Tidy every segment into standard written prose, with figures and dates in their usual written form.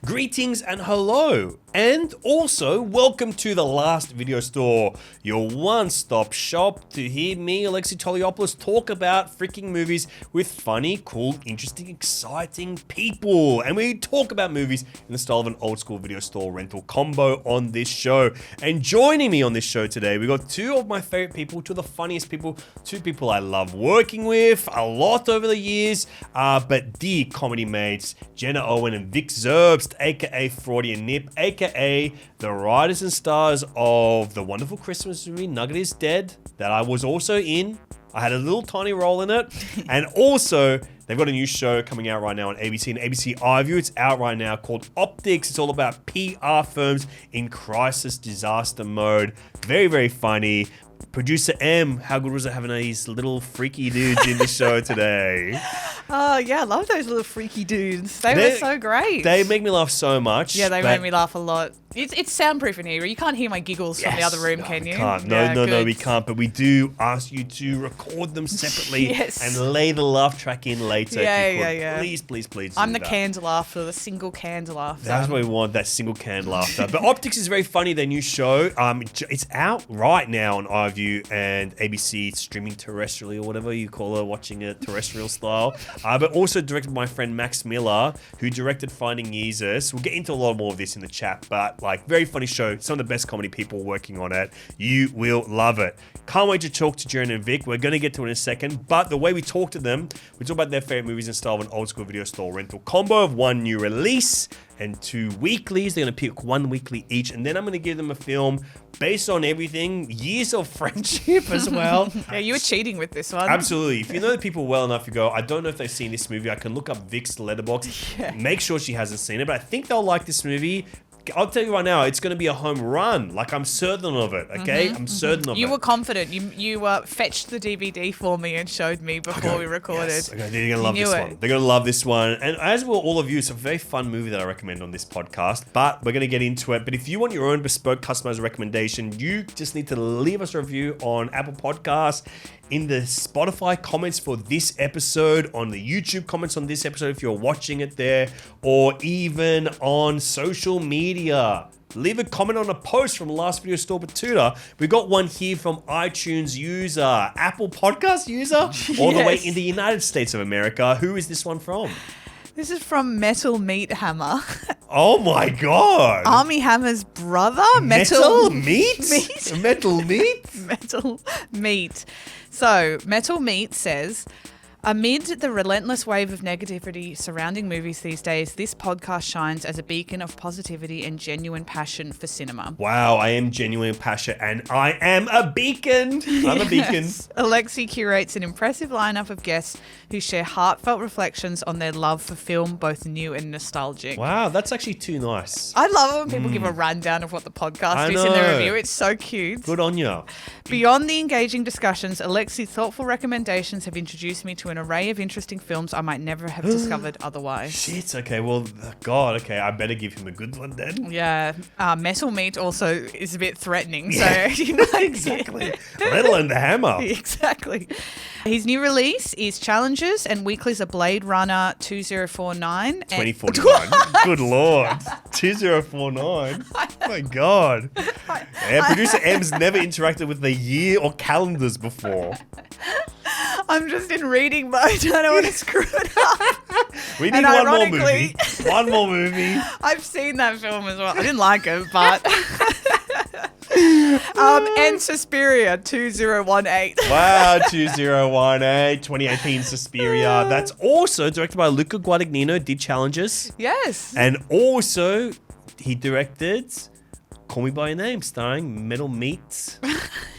Greetings and hello, and also welcome to the Last Video Store, your one-stop shop to hear me, Alexei Toliopoulos, talk about freaking movies with funny, cool, interesting, exciting people. And we talk about movies in the style of an old school video store rental combo on this show. And joining me on this show today, we got two of my favorite people, two of the funniest people, two people I love working with a lot over the years, but dear comedy mates, Jenna Owen and Vic Zerbst, aka Freudian Nip, aka the writers and stars of the wonderful Christmas movie NUGGET is Dead, that I was also in. I had a little tiny role in it. And also, they've got a new show coming out right now on ABC and ABC iView. It's out right now called Optics. It's all about PR firms in crisis disaster mode. Very, very funny. Producer M, how good was it having these little freaky dudes in the show today? Oh, yeah, I love those little freaky dudes. They were so great. They make me laugh so much. Yeah, they made me laugh a lot. It's soundproof in here. You can't hear my giggles from the other room, can you? We can't. No, we can't. But we do ask you to record them separately and lay the laugh track in later. Yeah. Please. I'm the canned laughter, the single canned laughter. That's what we want, that single canned laughter. But Optics is very funny, their new show. It's out right now on iView and ABC streaming terrestrially or whatever you call it, watching it terrestrial style. But also directed by my friend Max Miller, who directed Finding Jesus. We'll get into a lot more of this in the chat, but very funny show. Some of the best comedy people working on it. You will love it. Can't wait to talk to Jenna and Vic. We're going to get to it in a second, but the way we talk to them, we talk about their favorite movies in style of an old school video store rental combo of one new release and two weeklies. They're going to pick one weekly each, and then I'm going to give them a film based on everything, years of friendship as well. Yeah, you were cheating with this one. Absolutely. If you know the people well enough, you go, I don't know if they've seen this movie. I can look up Vic's letterbox, make sure she hasn't seen it, but I think they'll like this movie. I'll tell you right now, it's going to be a home run. I'm certain of it, okay? I'm certain of it. You were confident. You fetched the DVD for me and showed me before we recorded. Yes. Okay, they're going to love this one. They're going to love this one. And as will all of you, it's a very fun movie that I recommend on this podcast, but we're going to get into it. But if you want your own bespoke customized recommendation, you just need to leave us a review on Apple Podcasts, in the Spotify comments for this episode, on the YouTube comments on this episode if you're watching it there, or even on social media. Leave a comment on a post from Last Video Store Batuta. We got one here from iTunes user, Apple Podcast user, all the way in the United States of America. Who is this one from? This is from Metal Meat Hammer. Oh my God. Army Hammer's brother? Metal Meat? Metal Meat? Metal Meat. So, Metal Meat says, amid the relentless wave of negativity surrounding movies these days, this podcast shines as a beacon of positivity and genuine passion for cinema. Wow, I am genuine passion and I am a beacon. I'm a beacon. Alexei curates an impressive lineup of guests who share heartfelt reflections on their love for film, both new and nostalgic. Wow, that's actually too nice. I love it when people give a rundown of what the podcast is in their review. It's so cute. Good on you. Beyond the engaging discussions, Alexei's thoughtful recommendations have introduced me to an array of interesting films I might never have discovered otherwise. Shit, okay, well, God, okay, I better give him a good one then. Yeah, Metal Meat also is a bit threatening, so... Exactly. Metal and the Hammer. Exactly. His new release is Challenges, and weeklies are Blade Runner 2049. 2049. Good Lord. 2049. Oh my God. Yeah, producer M's never interacted with the year or calendars before. I'm just in reading mode. I don't want to screw it up. We need one more movie. One more movie. I've seen that film as well. I didn't like it, but... and Suspiria 2018. Wow, 2018, 2018 Suspiria. That's also directed by Luca Guadagnino, did Challenges. Yes. And also, he directed Call Me By Your Name, starring Metal Meat's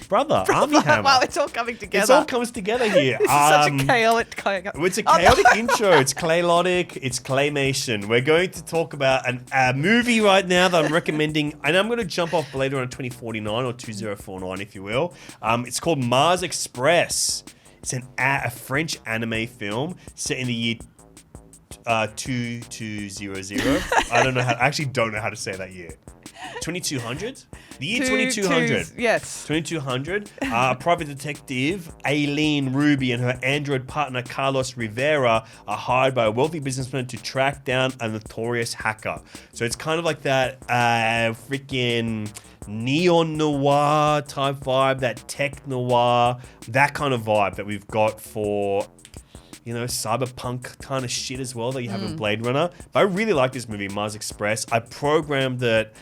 brother, Army Hammer. Wow, it's all coming together. It all comes together here. This is such a chaotic... It's a chaotic intro. It's claylotic. It's claymation. We're going to talk about a movie right now that I'm recommending, and I'm going to jump off Blade Runner 2049 or 2049, if you will. It's called Mars Express. It's a French anime film set in the year 2200. I actually don't know how to say that year. 2200? The year Two 2200. twos, yes. 2200. Private detective Aileen Ruby and her android partner Carlos Rivera are hired by a wealthy businessman to track down a notorious hacker. So it's kind of like that freaking neon noir type vibe, that tech noir, that kind of vibe that we've got for, you know, cyberpunk kind of shit as well that you have in Blade Runner. But I really like this movie, Mars Express. I programmed it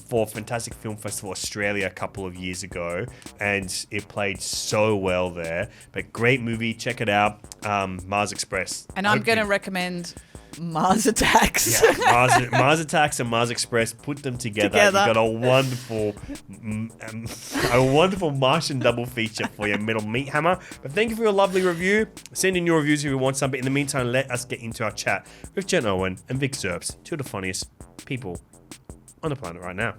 for Fantastic Film Festival Australia a couple of years ago, and it played so well there. But great movie, check it out, Mars Express. And I'm going to recommend Mars Attacks. Yeah, Mars Attacks and Mars Express, put them together. You've got a wonderful Martian double feature for your Metal Meat Hammer. But thank you for your lovely review. Send in your reviews if you want some. But in the meantime, let us get into our chat with Jenna Owen and Vic Zerbst, two of the funniest people on the planet right now.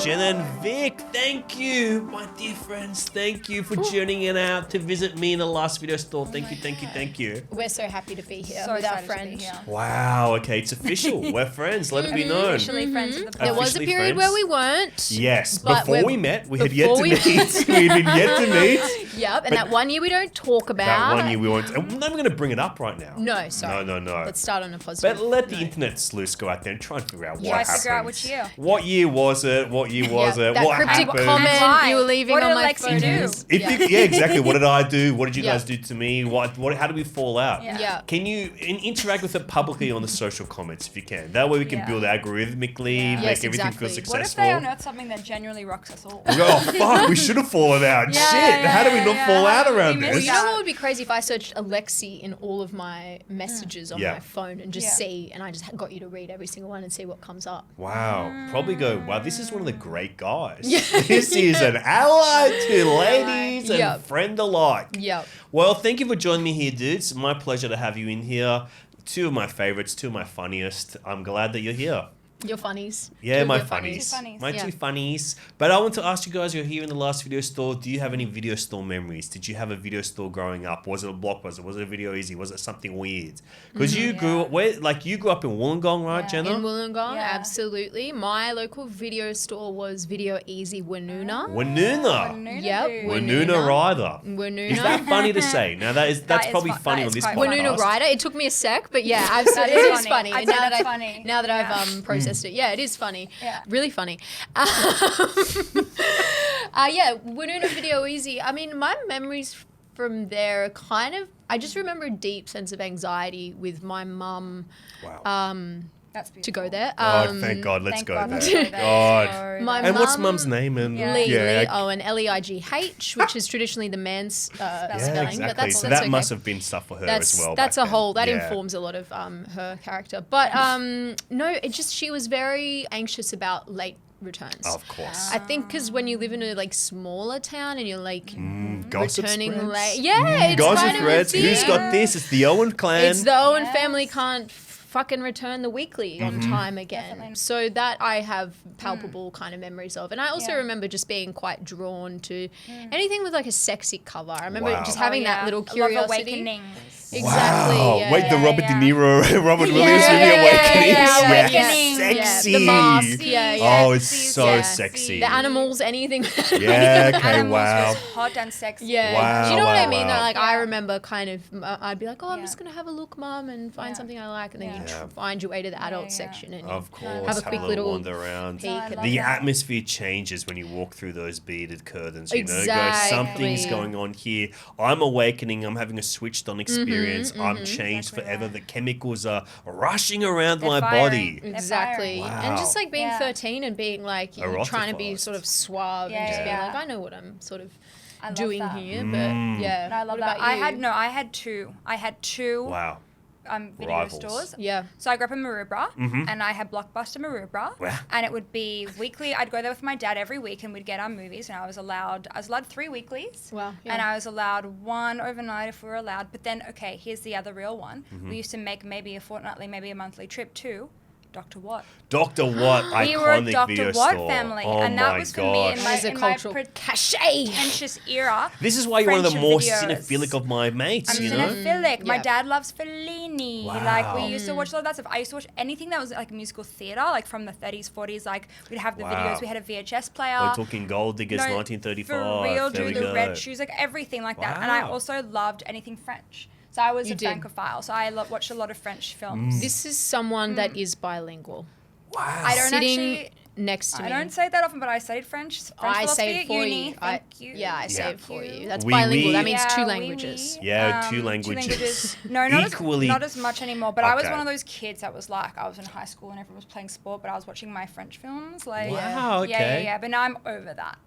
Jenna and Vic, thank you, my dear friends. Thank you for journeying out to visit me in the last video store. Thank you. We're so happy to be here So with our excited to friend. be here. Wow, okay, it's official. We're friends. Let it be known. Officially friends of the There pod. was a Officially period friends. where we weren't. Yes, But before we're- we met, we had yet before to we- meet. We had been yet to meet. Yep, and But- that 1 year we don't talk about. That 1 year we weren't. I'm not even going to bring it up right now. No, sorry. No. Let's start on a positive. But let the internet sleuths go out there and try and figure out what Try happened. to figure out which year. What year was it? What year was it? That What cryptic happened? comment Why? you were leaving What on did my Alexei phone. do? Yeah, exactly. What did I do? What did you Yeah. guys do to me? What? How did we fall out? Yeah. Can you interact with it publicly on the social comments if you can? That way we can Yeah. build algorithmically, Yeah. make Yes, everything feel exactly. successful. What if they unearth something that genuinely rocks us all? We go, oh fuck, we should have fallen out. Yeah, Shit, how did we not yeah, fall yeah. out around We this? Well, missed you know what would be crazy if I searched Alexei in all of my messages on Yeah. my phone and just Yeah. see, and I just got you to read every single one and see what comes up. Wow. Probably go, wow, this is one of the great guys. This is an ally to ladies and Yep. friend alike. Yep. Well, thank you for joining me here, dudes. My pleasure to have you in here. Two of my favorites, two of my funniest. I'm glad that you're here. Your funnies. Yeah, Two of my your funnies. Two funnies. My Yeah. two funnies. But I want to ask you guys, you're here in the last video store. Do you have any video store memories? Did you have a video store growing up? Was it a Blockbuster? Was it a Video Easy? Was it something weird? Because you grew up, you grew up in Wollongong, right, Yeah. Jenna? In Wollongong, Yeah. absolutely. My local video store was Video Easy Woonona. Wanoona. Yep. Wanoona Rider. Woonona. Is that funny to say? Now that's That is probably fu- funny that on is this quite podcast. Woonona Rider. It took me a sec, but yeah, That absolutely, is it is funny. funny. I'd say Now that that's I've funny. now that Yeah. I've processed it, yeah, it is funny. Yeah. Really funny. Yeah, Woonona Video Easy. I mean, my memories from there are kind of. I just remember a deep sense of anxiety with my mum. Wow. That's To go there. Oh, thank God. Let's Thank go God. there. let's go there. God. My And what's mum- mum's name? And Lee Owen, Leigh, which is traditionally the man's spelling, Yeah, but exactly. that's So that's that okay. must have been stuff for her That's as well. that's back a whole then. that Yeah. informs a lot of her character. But no, it just she was very anxious about late returns. Of course. I think because when you live in a like smaller town and you're like Gossip returning spreads. late, yeah, it's Gossip kind of a threads. Who's thing. got this? It's the Owen clan. It's the Owen Yes. family can't fucking return the weekly on time again. Definitely. So that I have palpable kind of memories of. And I also Yeah. remember just being quite drawn to anything with like a sexy cover. I remember Wow. just having that little curiosity. Love Awakenings. Exactly. Wow. Yeah, Wait, the yeah, Robert yeah. De Niro, Robert Yeah, Williams yeah, movie yeah, Awakenings. yeah, Awakenings. Sexy. Yeah, the mask. Yeah, yeah. Oh, it's so Yeah. sexy. The animals, anything. Yeah, okay, Animals wow. was hot and sexy. Yeah. Wow, Do you know what wow, I mean? wow. Like I Yeah. remember kind of, I'd be like, oh, I'm Yeah. just gonna have a look, mum, and find Yeah. something I like, and then you Yeah. find your way to the adult yeah. section and Of course, have a quick little wander around. peek. I and love The that. atmosphere changes when you walk through those beaded curtains. You know, go, Exactly. something's going on here. I'm awakening. I'm having a switched on experience. I'm changed Exactly forever. that. The chemicals are rushing around They're my firing. body. They're Exactly. firing. And just Wow. like being Yeah. 13 and being like, you know, trying to be Eroticised. sort of suave Yeah, and just being yeah. like, I know what I'm sort of I love doing that. here, but yeah. No, I love What that. about you? I had two. Wow. video Rivals. stores. Yeah. So I grew up in Maroubra, and I had Blockbuster Maroubra, Wow. and it would be weekly. I'd go there with my dad every week, and we'd get our movies. And I was allowed 3 weeklies. Wow, yeah. And I was allowed 1 overnight if we were allowed. But then, okay, here's the other real one. We used to make maybe a fortnightly, maybe a monthly trip to Dr. Watt. Dr. Watt, We were a iconic Dr. video Watt store. family, Oh and that was for me gosh. in There's a my cultural cachet. pretentious era. This is why you're one of the friendship more videos. cinephilic of my mates, I'm you know? cinephilic. My Yeah. dad loves Fellini. Wow. Like, we used to watch a lot of that stuff. I used to watch anything that was like musical theatre, like from the 30s, 40s. Like, we'd have the Wow. videos. We had a VHS player. We're talking Gold Diggers, No, 1935. For real, there do we the go. red shoes, like everything like that. And I Wow. also loved anything French. So I was You a did. Francophile. So I watched a lot of French films. This is someone that is bilingual. Wow. I don't Sitting actually. next to me. I don't say that often, but I studied French. I philosophy say it at for uni. you. Thank you. Yeah, I say Yeah. it for you. That's Oui, bilingual. oui. That means two oui, languages. oui. Yeah, 2 languages. No, not Equally- not as much anymore. But I was Okay. one of those kids that was like, I was in high school and everyone was playing sport, but I was watching my French films. Like, Wow, yeah, okay. yeah. But now I'm over that.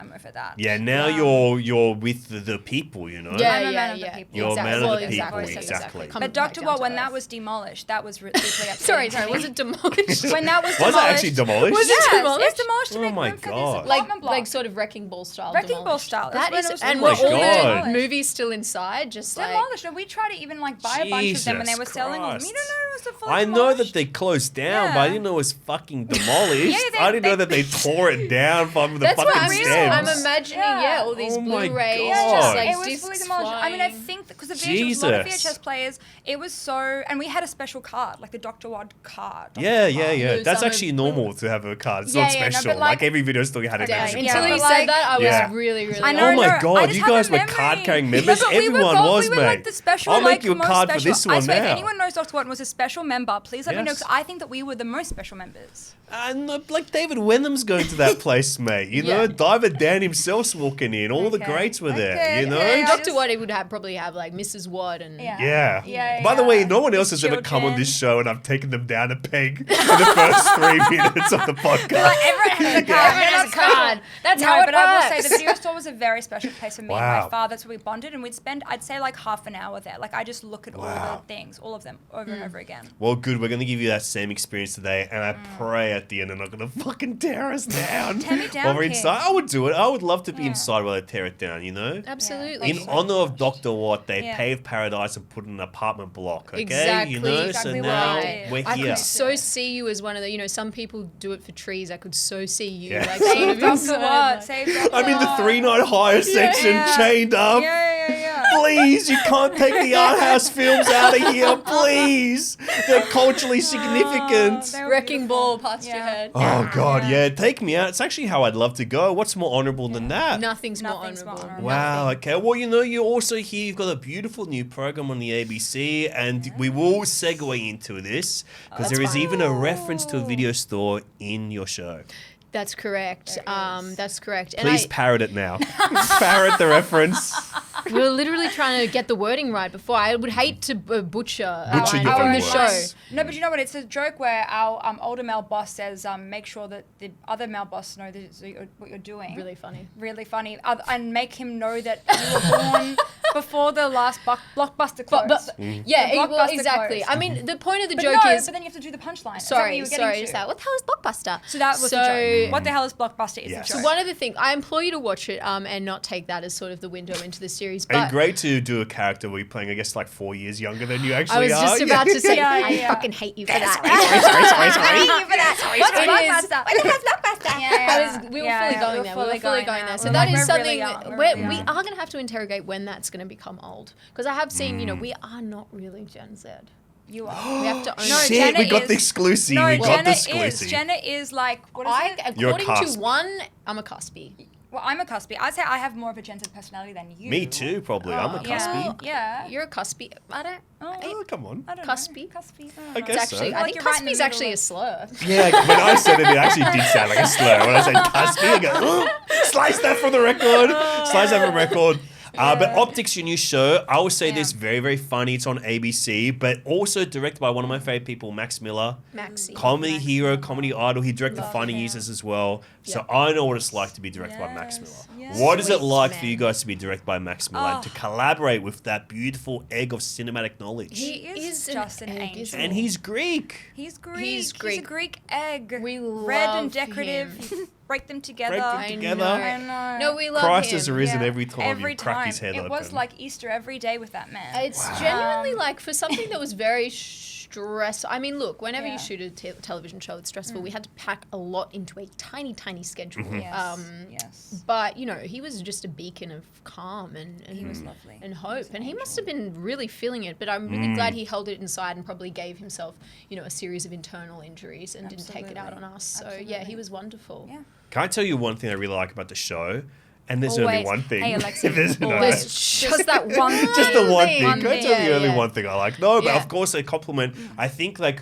Yeah, now you're with the people, you know? Yeah, I'm a yeah, man of the yeah. people. You're a man of Well, the people, exactly. exactly. Come But back Dr. down Watt, to when that earth. was demolished, that was deeply upsetting. Sorry, to me. was it demolished? When that was Was it demolished. actually demolished? Was it Yes, demolished? it's demolished to Oh make my room for God. this like apartment block. sort of wrecking ball style. Wrecking Ball demolished. style. That That's when is, it was and Oh were my all God. the movies still inside? Just like demolished. And we tried to even like buy a bunch of them when they were Jesus selling them. Christ. You don't know it was a fully I know demolished? that they closed down, but I Yeah. didn't know it was fucking demolished. Yeah, I didn't know that they tore it down from the that's what fucking I'm, stems. I'm imagining. Yeah. Yeah, all these Oh my Blu-rays, God. just like it was discs fully demolished. I mean, I flying. think because the VHS, a lot of Jesus. VHS players, it was so, and we had a special card, like the Dr. Watt card. Yeah, yeah, yeah. Lose That's some actually of- normal to have a card. It's Yeah, not yeah, no, special. but, like, like- every video store had an Yeah, extra until card. he but, said like- that, I was Yeah. really, really. I know, Oh my I God, just you have guys a were memory. card-carrying No, members? but we Everyone were, was, we were like mate. the special, I'll make like, you a most card for special. this one I swear, now. if anyone knows Dr. Watt was a special member, please let me know, Yes. because I think that we were the most special members. And like David Wenham's going to that place, mate. You know, Yeah. Diver Dan himself's walking in. All the Okay. greats were there. Okay, You know. okay. And I Dr. just- Watt, he would probably have like Mrs. Watt and Yeah. Yeah, By the yeah. way, no one else His has ever come on this children. show, and I've taken them down a peg in the first 3 minutes of the podcast. Like, everyone has a card. Everyone They're has not a card. special. That's No, how it but I will say works. the video store was a very special place for me and Wow. my father. So we bonded, and we'd spend, I'd say, like half an hour there. Like I just look at all Wow. the things, all of them, over and over again. Well, good. We're going to give you that same experience today, and I Mm. pray at the end they're not going to fucking tear us down. Tear me down, While we're kid. inside. I would do it. I would love to be Yeah. inside while they tear it down, you know? Absolutely. In honor of Dr. Watt, they Yeah. paved paradise and put an apartment block, okay? Exactly. You know? Exactly so what now I did. we're I here. could so see you as one of the, some people do it for trees. I could so see you Yeah. like sort Save of Dr. inside, Watt. like- Save Dr. I'm in the Watt. 3-night higher section, Yeah. chained up. Yeah. Please, you can't take the art house films out of here, please. They're culturally significant. They were Wrecking beautiful. ball past your Yeah. head. Oh, God, Yeah. yeah. Take me out. It's actually how I'd love to go. What's more honourable than that? Nothing's more Nothing's more honourable. honourable. Wow, okay. Well, you're also here. You've got a beautiful new program on the ABC, and we will segue into this because there is even a reference to a video store in your show. That's correct. That's correct. And Please parrot it now. Parrot the reference. we were literally trying to get the wording right before. I would hate to butcher Butcher your on own the words. show. No, but you know what? It's a joke where our older male boss says, make sure that the other male boss know what you're doing. Really funny. Really funny. And make him know that you were born before the last Blockbuster closed. But yeah, The well, Blockbuster exactly. closed. I mean, the point of the But joke no, is. but then you have to do the punchline. Is that what Sorry, you were getting just to? like, what the hell is Blockbuster? So that was the joke. What the hell is Blockbuster? Is Yes. the So joke. one of the things, I implore you to watch it and not take that as sort of the window into the series. And But great to do a character where you're playing, I guess, like 4 years younger than you I actually was are. just about to say, Yeah, I yeah. fucking hate you for that. sorry. What's It is- Blockbuster? What the hell's Blockbuster? We were fully going there. We were fully going there. So We're that like, is we're something really young. We're where really we young. are going to have to interrogate when that's going to become old. Because I have seen, we are not really Gen Z. You are. We have to own No, it. Shit, Jenna we got is- the exclusive. No, we got Jenna the is. exclusive. Jenna is like, what is it? You're a According cusp. to one, I'm a cuspy. Well, I'm a cuspy. I'd say I have more of a Gen Z personality than you. Me too, probably. I'm a Yeah. cuspy. Yeah. You're a cuspy. I don't. Oh, come on. I don't Cuspy? know. Cuspy. I It's guess actually, so. I Like think you're right in the cuspy's middle actually of- a slur. Yeah, when I said it, it actually did sound like a slur. When I said cuspy, I go, slice that from the record. Slice that from the record. But Optics, your new show, I would say Yeah. this very, very funny. It's on ABC, but also directed by one of my favorite people, Max Miller. Maxie. Comedy Max hero, Miller. comedy idol. He directed Love Funny him. Users as well. So Yep. I know what it's like to be directed by Max Miller. Yes. What is it Sweet like for man. you guys to be directed by Max Miller and to collaborate with that beautiful egg of cinematic knowledge? He is an just an egg, angel. isn't And he's Greek. He's Greek. He's He's a Greek. Greek egg. We red and love decorative. him. You break them together. Break them I together. know. I know. No, we love Christ him. has arisen Yeah. every time Every you crack time. his head It open. was like Easter every day with that man. It's genuinely like for something that was very stressful. I mean, look, whenever Yeah. you shoot a television show, it's stressful. We had to pack a lot into a tiny, tiny schedule. Yes. Yes. But you know, he was just a beacon of calm and He was lovely. and He hope, was an and he must angel. have been really feeling it. But I'm really glad he held it inside and probably gave himself, you know, a series of internal injuries and didn't take it out on Absolutely. us. So yeah, Absolutely. he was wonderful. Yeah. Can I tell you one thing I really like about the show? And there's only Always. one thing. Hey, Alexei, There's no- always. Just that one Just the one thing. One Can I thing. tell you Yeah, only yeah. one thing I like? No, but Yeah. of course a compliment. I think like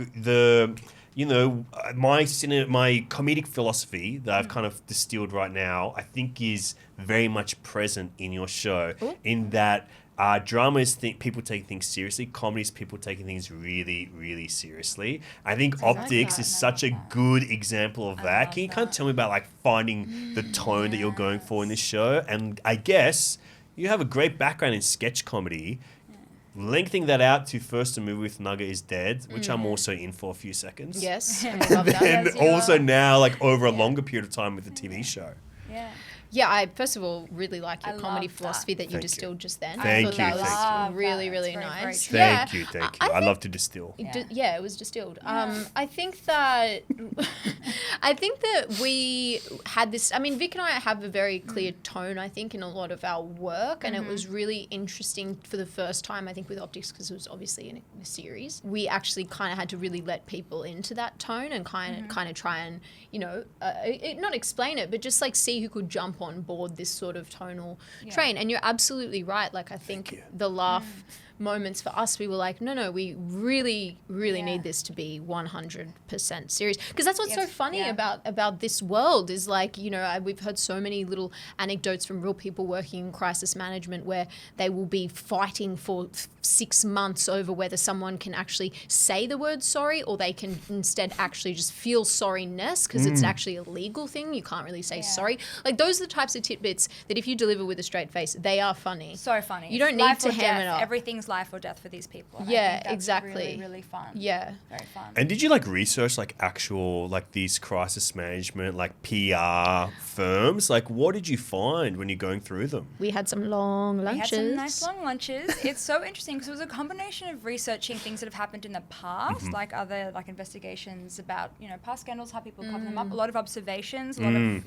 my comedic philosophy that I've kind of distilled right now, I think is very much present in your show. In that drama is people take things seriously. Comedy is people taking things really, really seriously. I think Optics that. is such a good example of that. Can you kind of tell me about like finding the tone that you're going for in this show? And I guess you have a great background in sketch comedy. Linking that out to first a movie with Nugget is Dead, which I'm also in for a few seconds. Yes, I love that. And Yes, you also are. now, like over a longer period of time with the TV show. Yeah. Yeah, I first of all really like your I comedy love that. philosophy that you Thank you. distilled just then. Thank I thought you, that was thank you. really, That's really very, very nice. true. Yeah. Thank you. I I think- love to distill. Yeah, it was distilled. I think that we had this. I mean, Vic and I have a very clear tone. I think in a lot of our work, and it was really interesting for the first time. I think with Optics because it was obviously in a series. We actually kind of had to really let people into that tone and kind of try and not explain it, but just like see who could jump on board this sort of tonal train. And you're absolutely right. Like I think the laugh moments for us, we were like, no, we really need this to be 100% serious, because that's what's so funny about this world is like, we've heard so many little anecdotes from real people working in crisis management where they will be fighting for 6 months over whether someone can actually say the word sorry or they can instead actually just feel sorriness because it's actually a legal thing. You can't really say sorry. Like those are the types of tidbits that if you deliver with a straight face, they are funny. So funny. You don't It's need life to or ham death. it up. Everything's life or death for these people. And I Yeah, think that's exactly. Really, really fun. Yeah. Very fun. And did you like research like actual like these crisis management like PR firms? Like what did you find when you're going through them? We had some long We lunches. had some nice long lunches. It's so interesting because it was a combination of researching things that have happened in the past, like other like investigations about past scandals, how people cover them up. A lot of observations, a lot of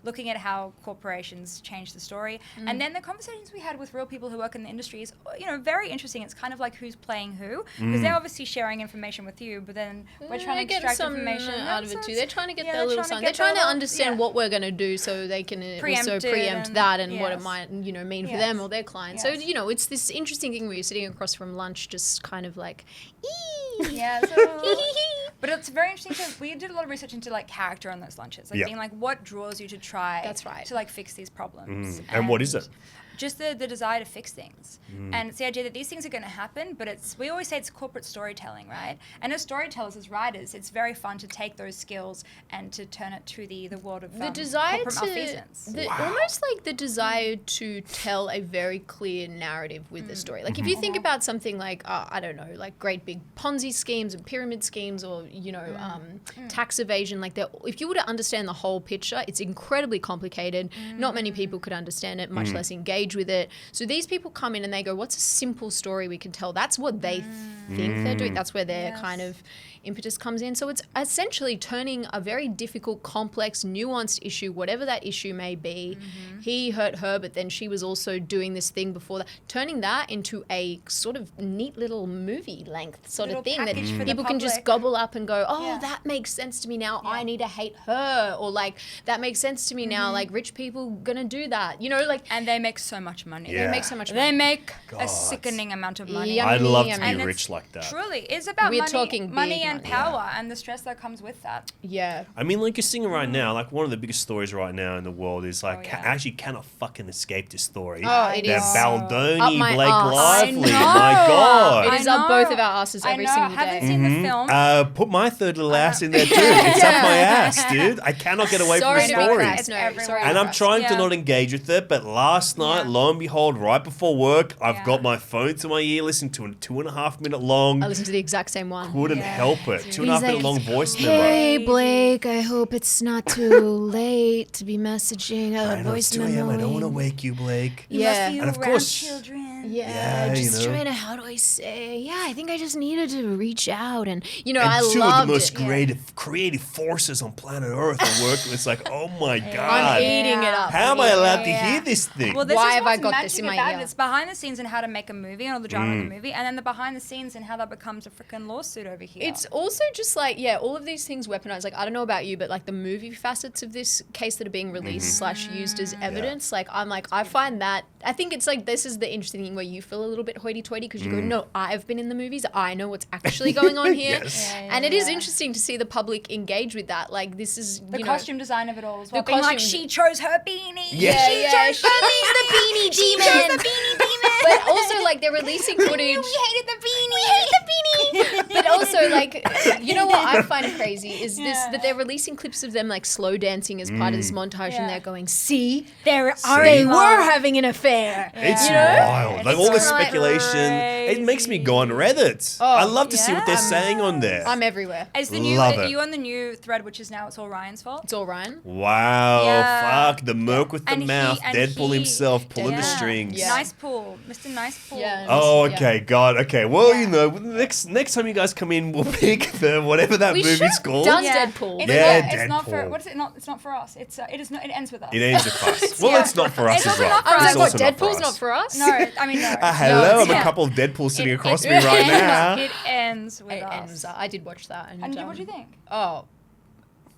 looking at how corporations change the story, and then the conversations we had with real people who work in the industry is very interesting. It's kind of like who's playing who, because they're obviously sharing information with you, but then we're trying to get extract some information out of it too. They're trying to get yeah, their little trying something. to They're get trying to their- understand yeah. what we're going to do so they can Preempt also it preempt and- that and what it yes. might mean for Yes. them or their clients. Yes. So it's this interesting thing where you're sitting across from lunch just kind of like Yeah, so, but it's very interesting. We did a lot of research into like character on those lunches, like Yeah. being like, what draws you to try? That's right. To like fix these problems. And what is it? Just the desire to fix things, and it's the idea that these things are going to happen. But we always say it's corporate storytelling, right? And as storytellers, as writers, it's very fun to take those skills and to turn it to the world of the desire corporate malfeasance. almost like the desire to tell a very clear narrative with the story. Like if you think about something like I don't know, like great big Ponzi schemes and pyramid schemes, or tax evasion. Like if you were to understand the whole picture, it's incredibly complicated. Not many people could understand it, much less engage with it. So these people come in and they go, "What's a simple story we can tell?" That's what they think they're doing. That's where their kind of impetus comes in. So it's essentially turning a very difficult, complex, nuanced issue, whatever that issue may be. He hurt her, but then she was also doing this thing before that. Turning that into a sort of neat little movie length sort Little of thing that package for the people can just public. gobble up and go, "Oh, Yeah. that makes sense to me now. I need to hate her," or like that makes sense to me now. Like rich people gonna do that, like. And they make so so much money. Yeah. They make so much They money. make God. a sickening amount of money. Yeah. I'd love to And be it's rich like that. Truly, it's about We're money, talking money big and money. power and the stress that comes with that. Yeah. I mean, like you're seeing right now, like one of the biggest stories right now in the world is like, yeah. I actually cannot fucking escape this story. Oh, it That is Baldoni, up my Blake arse. Lively, I know. my God. It is up both of our asses every single I haven't day. seen the film. Put my third little ass in there too. It's up my ass, dude. I cannot get away Sorry from to the be story. crass. No, Everywhere. sorry. And I'm trying to Yeah. not engage with it, but last night, Yeah. lo and behold, right before work, I've Yeah. got my phone to my ear, listening to a 2.5 minute long. I listened to the exact same one. Couldn't Yeah. help it. 2.5 minute long voice memo. Hey Blake, I hope it's not too late to be messaging I a know it's voice 2 a.m. I don't want to memo. wake you, Blake. You Yeah. must be And of around course- children. Yeah, Yeah, just you know. trying to, how do I say? Yeah, I think I just needed to reach out and, And I two of the loved most it. creative forces on planet Earth are working. It's like, oh my I'm God. eating it up. How am I allowed to Yeah. hear this thing? Well, this Why is have I what's got magic this in my about ear? it. It's behind the scenes and how to make a movie and all the drama of the movie, and then the behind the scenes and how that becomes a freaking lawsuit over here. It's also just like, all of these things weaponized. Like, I don't know about you, but like the movie facets of this case that are being released / used as evidence, like, I'm like, I find that, I think it's like, this is the interesting thing where you feel a little bit hoity-toity because you go, no, I've been in the movies. I know what's actually going on here. Yes. And it is interesting to see the public engage with that. Like, this is, the you costume design of it all as well. The Being like, costume- she chose her beanie. Yeah. She chose she needs the beanie demon. She chose the beanie demon. But also, like, they're releasing footage. We hated the beanie. We hate the beanie. But also, like, you know what I find crazy is this, that they're releasing clips of them, like, slow dancing as part of this montage, Yeah. and they're going, see, There they were having an affair. It's You know? wild. Like It's all this like speculation. It makes me go on Reddit. Oh, I love to see what they're yeah. saying on there. I'm everywhere. Is the new Love it. you on the new thread, which is now it's all Ryan's fault? It's all Ryan. Wow. Yeah. Fuck. The Merc with the And he- mouth. and Deadpool he- himself pulling the Yeah. strings. Yeah. Nice pool, Mr. Nice Pool. Yeah. Oh, Yeah. okay, God, okay. Well, Yeah. you know, next time you guys come in, we'll pick the whatever that We movie's should have called. done Yeah. Deadpool. It's Yeah, not, it's not for Deadpool. what is it? Not it's not for us. It's it is not. It ends with us. It ends with us. Well, yeah. it's not for us It's as also well. not for I was us. It's like, what, also not for Deadpool's us. not for us? No, I mean no. Hello, I'm a yeah. couple of Deadpool sitting It- across it- me right it now. ends- It ends with It us. ends. I did watch that. And, And what do you think? Oh,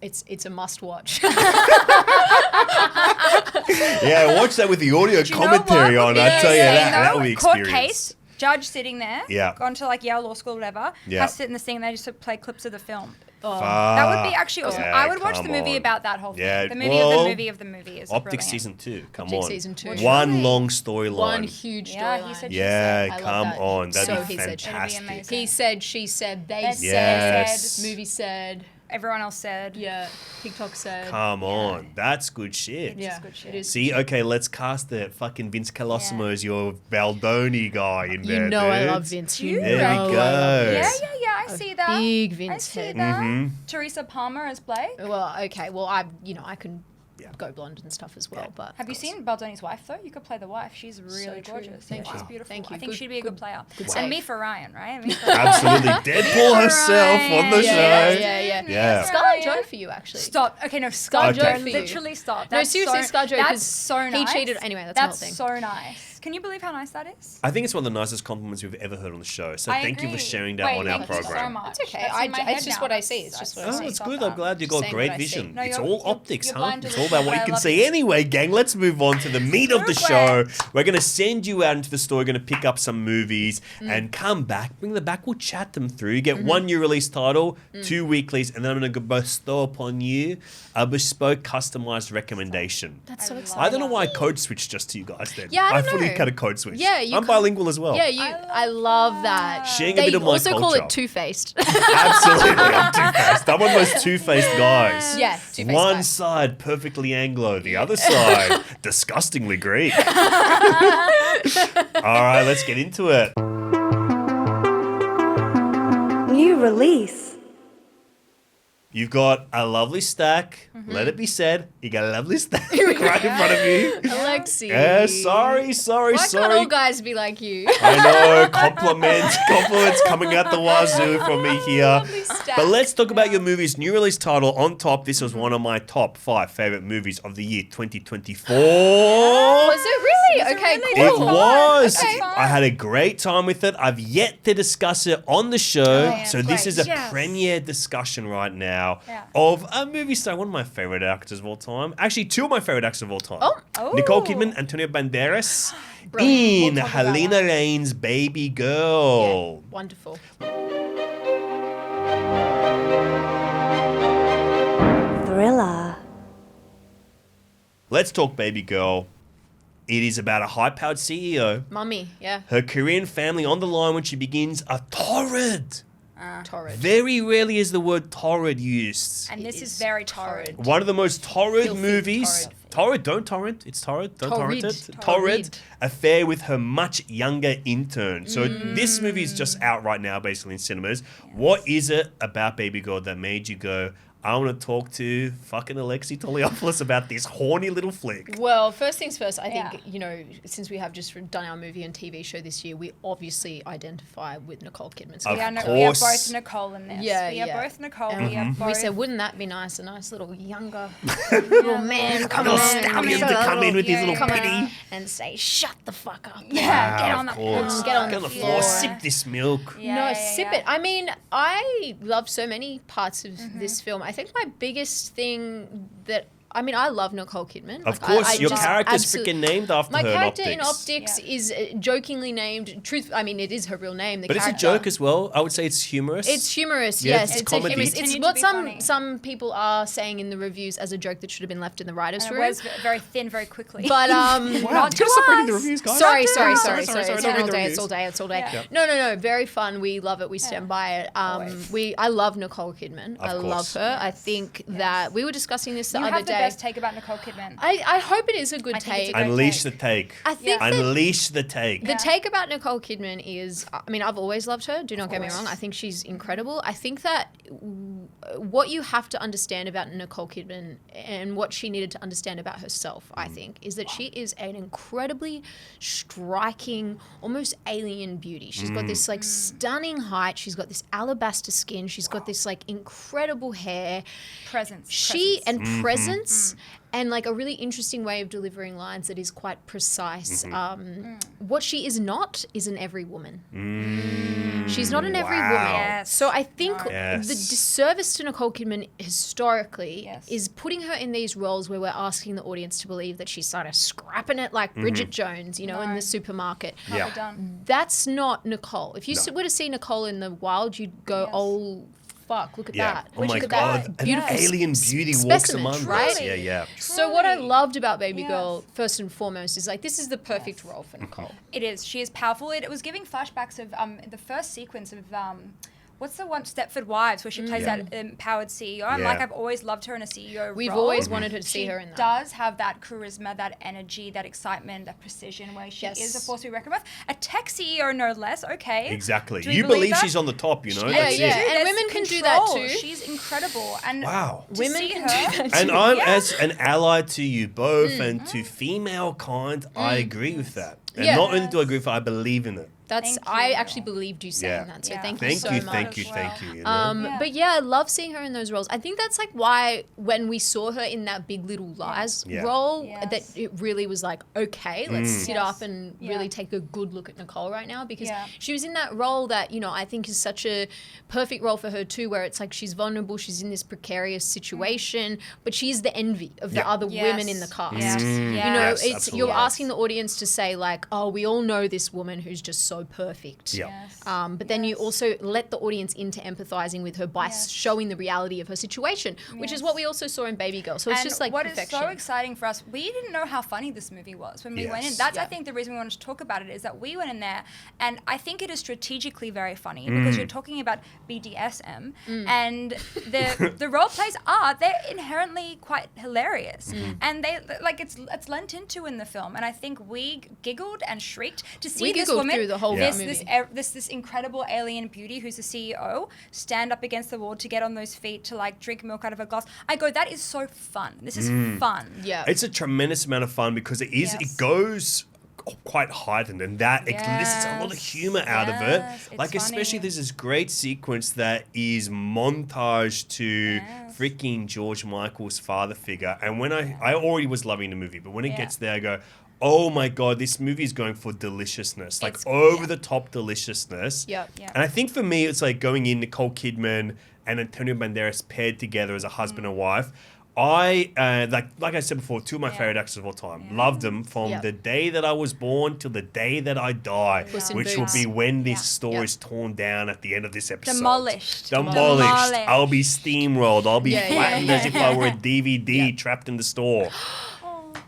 it's a must watch. Yeah, watch that with the audio Do you know commentary what on. would I be tell you insane, that though? will be Court experience. case, judge sitting there. Yeah. Gone to like Yale Law School, whatever. Yeah. Has to sit in the thing and they just play clips of the film. Fuck. That would be actually awesome. Yeah, I would watch the come movie on. about that whole thing. Yeah, The movie of well, the movie of the movie is Optic brilliant. season 2. Come Optic on. season 2. One Surely. long storyline. One huge Yeah, storyline. he said, Yeah, I love come that. on. That'd So be he said. It'd be fantastic. amazing. He said, she said, they That said, Yes. movie said, Everyone else said. yeah, TikTok said. Come on. That's good shit. Yeah, good shit. it is. See, okay, let's cast it. Fucking Vince Colosimo as your Baldoni guy in You there, know I dudes. love Vince. You There know we I love go. Vince. Yeah, I see that. Big I Vince see head. that. Mhm. Teresa Palmer as Blake. Well, okay. Well, I can Yeah. go blonde and stuff as well. But Have you seen Baldoni's wife though? You could play the wife. She's really true. gorgeous. Thank She's you. beautiful. Thank you. I think Good- she'd be a good player. good And save. me for Ryan, right? Me for Absolutely. Deadpool herself on the yeah, show. yeah. Yeah. Scarlett Joe for you, actually. Stop. Okay, no, Scarlett Okay. Joe. Literally stop. No, That's seriously, so, Scarlett Joe, That's 'cause so he nice. cheated- anyway, that's the whole thing. so nice. Can you believe how nice that is? I think it's one of the nicest compliments we've ever heard on the show. So I thank you for agree. sharing that Wait, on our thank you so program. much. It's okay. That's in my it's head just now. what I see. It's just what I Oh, see. it's Stop good. that. I'm glad you got Saying great what I see. vision. No, It's you're- all you're- optics, you're huh? blind to It's the all about truth, what but you I can love see it. anyway, gang. Let's move on to the meat of the Perfect. show. We're going to send you out into the store. We're going to pick up some movies and come back. Bring them back. We'll chat them through. You get one new release title, 2 weeklies, and then I'm going to bestow upon you a bespoke, customized recommendation. That's so I exciting. I don't know why I code switched just to you guys then. Yeah, I don't fully know. kind of code switched. Yeah, you I'm can't- bilingual as well. Yeah, I love that. Sharing a They bit of my also call culture. it two-faced. Absolutely. I'm two-faced. I'm one of those two-faced guys. Yeah, two-faced One guy. side perfectly Anglo, the other side disgustingly Greek. All right, let's get into it. New release. You've got a lovely stack. Let it be said. You got a lovely stack right in front of you. Alexei. Yeah, sorry. Why can't all guys be like you? I know, compliments coming out the wazoo from me here. Lovely stack. But let's talk about your movie's new release title. On top, this was one of my top 5 favorite movies of the year 2024. Was it really? Okay, really? It cool. was. Okay. I had a great time with it. I've yet to discuss it on the show. yeah, So this great. is a Yes. premiere discussion right now Yeah. of a movie star, one of my favorite actors of all time, time. Actually, two of my favorite actors of all time. Oh. Nicole Kidman, Antonio Banderas Brilliant. in We'll talk about Helena that. Lane's Baby Girl. Wonderful. Thriller. Let's talk Baby Girl. It is about a high-powered CEO, Mummy, yeah. her career and family on the line when she begins a torrid. Torrid. Very rarely is the word torrid used. And this It is is very torrid. torrid. One of the most torrid Filthy movies. torrid. Torrid, don't torrent. It's torrid. Don't torrent Torrid. it. Torrid. Affair with her much younger intern. So this movie is just out right now, basically in cinemas. What is it about Baby Girl that made you go, I want to talk to fucking Alexei Toliopoulos about this horny little flick? Well, first things first, I Yeah. think, you know, since we have just done our movie and TV show this year, we obviously identify with Nicole Kidman. So Of We are course. both Nicole in this. Yeah, we are yeah. both Nicole. And We are both. we said, wouldn't that be nice? A nice little younger little man come Little on, stallion to come in with his little come pity. on and say, shut the fuck up. Yeah, get Wow, on of the course. floor. Get on Get the on the floor, floor. sip this milk. Yeah, No, yeah, sip yeah. it. I mean, I love so many parts of this film. I think my biggest thing that I love Nicole Kidman. Of Like, course, I your just character's absolutely- freaking named after My her character in in Optics. Optics is jokingly named. It is her real name. The But it's a character. joke as well. I would say it's humorous. It's humorous, Yeah, yes. it's It's comedy. humorous. Continue It's to what be some funny. some people are saying in the reviews as a joke that should have been left in the writers' And it room. was very thin very quickly. But Wow, Not just stop reading the to us. reviews, guys. sorry. Sorry, It's don't all read day. the It's reviews. all day. It's all day. Yeah. No. Very fun. We love it. We stand by it. Always. I love Nicole Kidman. I Of love course. her. I think that we were discussing this the you other have the day. best take about Nicole Kidman. I hope it is a good I think it's a take. great Unleash take. the take. I think that Unleash the take. the take about Nicole Kidman is, I've always loved her. Do not get me wrong. I think she's incredible. I think that what you have to understand about Nicole Kidman and what she needed to understand about herself, I think, is that she is an incredibly striking, almost alien beauty. She's got this like stunning height. She's got this alabaster skin. She's got this like incredible hair. Presence. Presence and like a really interesting way of delivering lines that is quite precise. What she is not is an every woman. She's not an every woman. Yes. So I think Yes. the disservice to Nicole Kidman historically Yes. is putting her in these roles where we're asking the audience to believe that she's sort of scrapping it like Bridget Jones, you know, in No. the supermarket. Yeah. Well done. That's not Nicole. If you No. were to see Nicole in the wild, you'd go, Yes. oh, fuck, look at Yeah. that. Oh Look my at God. that An beautiful alien beauty walks specimen, among right? us. Yeah, yeah. So what I Truly. loved about Baby Yes. Girl, first and foremost, is like this is the perfect role for Nicole. It is. She is powerful. It was giving flashbacks of the first sequence of what's the one Stepford Wives where she plays that empowered CEO. And Yeah. like I've always loved her in a CEO We've role. always wanted her to see She her in that. does have that charisma, that energy, that excitement, that precision where she Yes. is a force to be reckoned with. A tech CEO, no less. Okay. Exactly. Do we You believe believe that? she's on the top, you know? Yeah, That's yeah. it. And There's women can do that control. too. She's incredible. And Wow. to Women see can her, do that And too. I'm, Yeah. as an ally to you both and to female kind, I agree with that. And Yeah. not only do I agree with it, I believe in it. That's Thank I you. actually believed you saying Yeah. that. So Yeah. thank Thank so you, much. thank you, Well. thank you. You know? Yeah. But yeah, I love seeing her in those roles. I think that's like why when we saw her in that Big Little Lies Yeah. role, Yes. that it really was like, okay, let's sit Yes. up and Yeah. really take a good look at Nicole right now because Yeah. she was in that role that, you know, I think is such a perfect role for her too, where it's like she's vulnerable, she's in this precarious situation, but she's the envy of the Yeah. other Yes. women in the cast. Yes. You know, Yes, it's absolutely. you're Yes. asking the audience to say like, oh, we all know this woman who's just so perfect. Yeah. Yes. But then you Yes. also let the audience into empathizing with her by Yes. showing the reality of her situation, which is Yes. what we also saw in Baby Girl. So it's And just like what perfection. is so exciting for us, we didn't know how funny this movie was when we went in. Yes. That's, I Yeah. think, the reason we wanted to talk about it is that we went in there, and I think it is strategically very funny because you're talking about BDSM, and the role plays they're inherently quite hilarious, and they like it's lent into in the film, and I think we giggled and shrieked to see We this giggled woman, through the whole this movie. this incredible alien beauty who's the CEO, stand up against the wall to get on those feet to like drink milk out of a glass. I go, that is so fun. This is fun. Yeah. It's a tremendous amount of fun because it is. Yes. It goes quite heightened, and that elicits a lot of Yes. humor out of Yes, it. it's Like especially funny. there's this great sequence that is montage to Yes. freaking George Michael's father figure, and when I already was loving the movie, but when it Yeah. gets there, I go, oh my god, this movie is going for deliciousness, like It's- over the top deliciousness. Yep. Yeah. And I think for me, it's like going in Nicole Kidman and Antonio Banderas paired together as a husband and wife. like I said before, two of my favorite actors of all time. Loved them from the day that I was born till the day that I die, Puss in which will Boots. be when this store is torn down at the end of this episode. Demolished. I'll be steamrolled. I'll be flattened as if I were a DVD trapped in the store.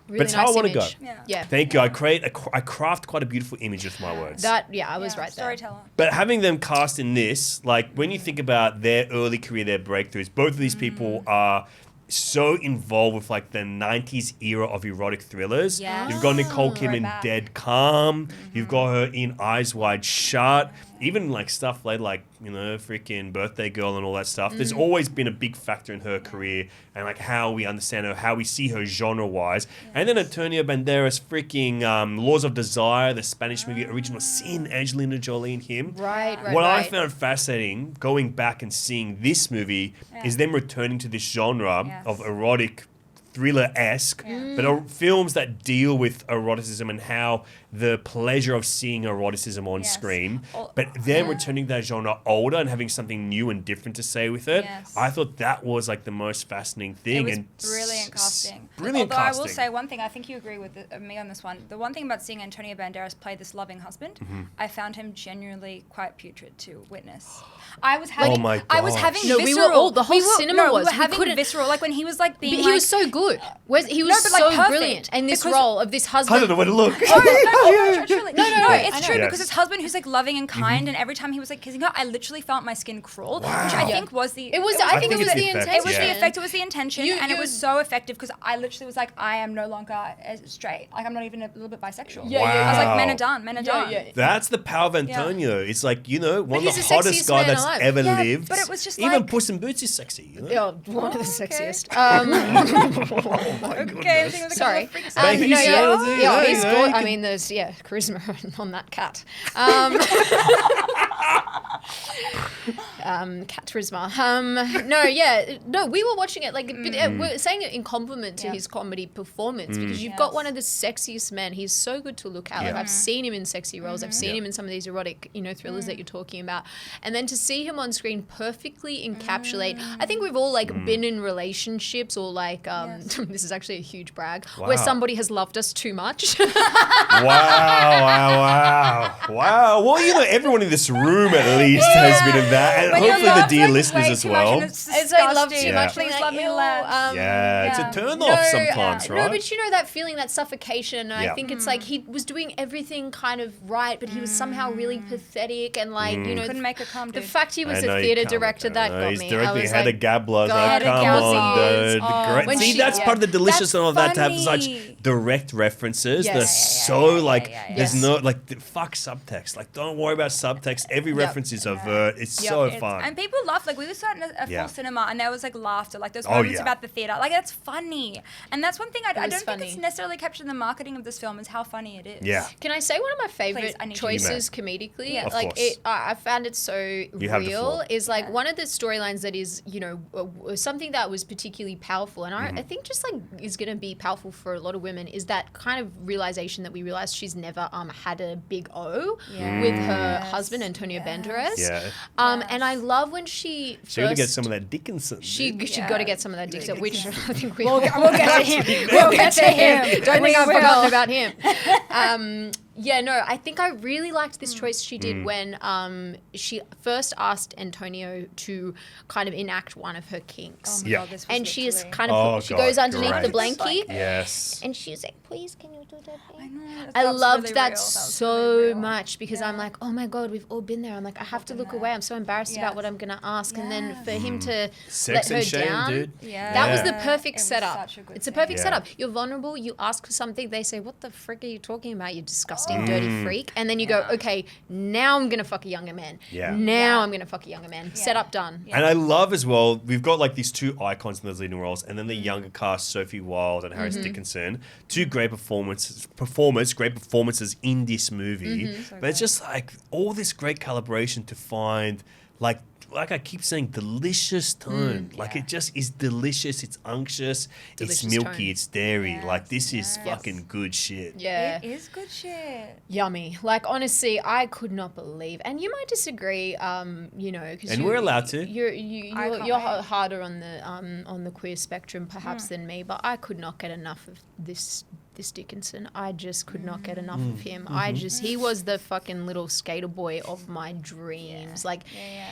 Really But it's how I want to go. Yeah. Thank you. I craft quite a beautiful image with my words. I was right there. Storyteller. But having them cast in this, like when you think about their early career, their breakthroughs, both of these people are so involved with like the 90s era of erotic thrillers. Yes. You've got Nicole Kim in Throwback. Dead Calm. You've got her in Eyes Wide Shut. Even like stuff like freaking Birthday Girl and all that stuff. There's always been a big factor in her career and like how we understand her, how we see her genre-wise. And then Antonio Banderas freaking Laws of Desire, the Spanish movie Original Sin, Angelina Jolie and him. Right. What I found fascinating going back and seeing this movie is them returning to this genre of erotic thriller-esque, but films that deal with eroticism and how the pleasure of seeing eroticism on screen, but then returning that genre older and having something new and different to say with it. Yes. I thought that was like the most fascinating thing. It was brilliant casting. Brilliant Although casting. I will say one thing, I think you agree with me on this one. The one thing about seeing Antonio Banderas play this loving husband, I found him genuinely quite putrid to witness. I was having, Oh my I was gosh. having No, visceral. we were all- the whole cinema we was. were We having couldn't- visceral, like when he was like being. But he like, was so good. He was but, like, so perfect. brilliant. And this Because- role of this I husband. don't know where to look. Truly. No, it's I true know. because his husband, who's like loving and kind, and every time he was like kissing her, I literally felt my skin crawl, which I think was the. It was. I think it was it's the the effect, intention. It was Yeah. the effect. It was the intention, You- and it you- was so effective because I literally was like, I am no longer straight. Like I'm not even a little bit bisexual. Yeah, I was like, men Wow. are done. Men are Yeah, done. yeah. That's the power of Antonio. It's like, one of he's the the hottest sexiest guy man that's alive. ever Yeah, lived. but it was just even like- Puss in Boots is sexy. Yeah, one of the okay. sexiest. Okay, I'm Sorry. But he's he's you good. I can- mean, there's charisma on that cat. Cat charisma. We were watching it we're saying it in compliment to his comedy performance because you've got one of the sexiest men. He's so good to look at. Like Yeah. I've seen him in sexy roles. I've seen him in some of these erotic, thrillers that you're talking about, and then to see him on screen perfectly encapsulate. I think we've all been in relationships or this is actually a huge brag Wow. where somebody has loved us too much. Wow. Well, everyone in this room at least has been in that. And When you're hopefully the loved, dear like, listeners way as too much well. and it's It's like love too disgusting. much. Please like, love me ew, less. It's a turn off sometimes, right? No, but that feeling, that suffocation. And Yeah. I think it's like he was doing everything kind of right, but he was somehow really pathetic and Couldn't make it come, the dude. fact he was I know a you theater can't director make that got He's me. directly I was had a like, Gablas. God, Come on, Gablas. dude. When See, she- that's part of the deliciousness That's of that to have funny. such direct references. Yes. There's there's Yes. no fuck subtext. Like, don't worry about subtext. Every reference is overt. It's so fun. And people laughed. Like we were starting a Yeah. full cinema, and there was like laughter. Like those Oh, moments yeah. about the theater. Like that's funny, and that's one thing I don't was think it's funny. necessarily captured in the marketing of this film is how funny it is. Yeah. Can I say one of my favorite Please, I need you to. choices comedically? Yeah. Of Like course. I found it so have the real. floor. Is like one of the storylines that is something that was particularly powerful, and Mm-hmm. I think just is going to be powerful for a lot of women is that kind of realization that we realized she's never had a big O with her husband Antonio Banderas. Yeah. And I love when she So you got to get first- some of that Dickinson. She got to get some of that Dixon, which I think We'll get to him. We'll get to him. Don't think I've We will. forgotten about him. I think I really liked this choice she did when she first asked Antonio to kind of enact one of her kinks. Oh my Yeah. God, this was And she is literally- kind of, Oh, she God, goes underneath the great. blankie. Yes. And she's like, please, can you do that? I know, that I was loved really that real. was so really real. much because I'm like, oh my God, we've all been there. I'm like, I have to look away. I'm so embarrassed about what I'm going to ask. And then for him to Sex let her and shame, down, dude. Yeah. that was the Yeah. perfect It was setup. such a good It's a scene. perfect Yeah. setup. You're vulnerable. You ask for something. They say, what the frick are you talking about? You disgusting, dirty freak. And then you go, okay, now I'm going to fuck a younger man. Yeah. Now I'm going to fuck a younger man. Setup done. And I love as well, we've got these two icons in those leading roles, and then the younger cast, Sophie Wilde and Harris Dickinson. Two great great performances in this movie. But it's just all this great collaboration to find like I keep saying, delicious tone. Like it just is delicious. It's unctuous. Delicious it's milky. tone. It's dairy. Yes, Like this is yes. fucking good shit. Yeah. It is good shit. Yummy. Like, honestly, I could not believe, and you might disagree, you know, because And we're allowed to. You're can't you're wait. harder on the queer spectrum perhaps than me, but I could not get enough of this Dickinson. I just could not get enough of him. He was the fucking little skater boy of my dreams. Like, Yeah.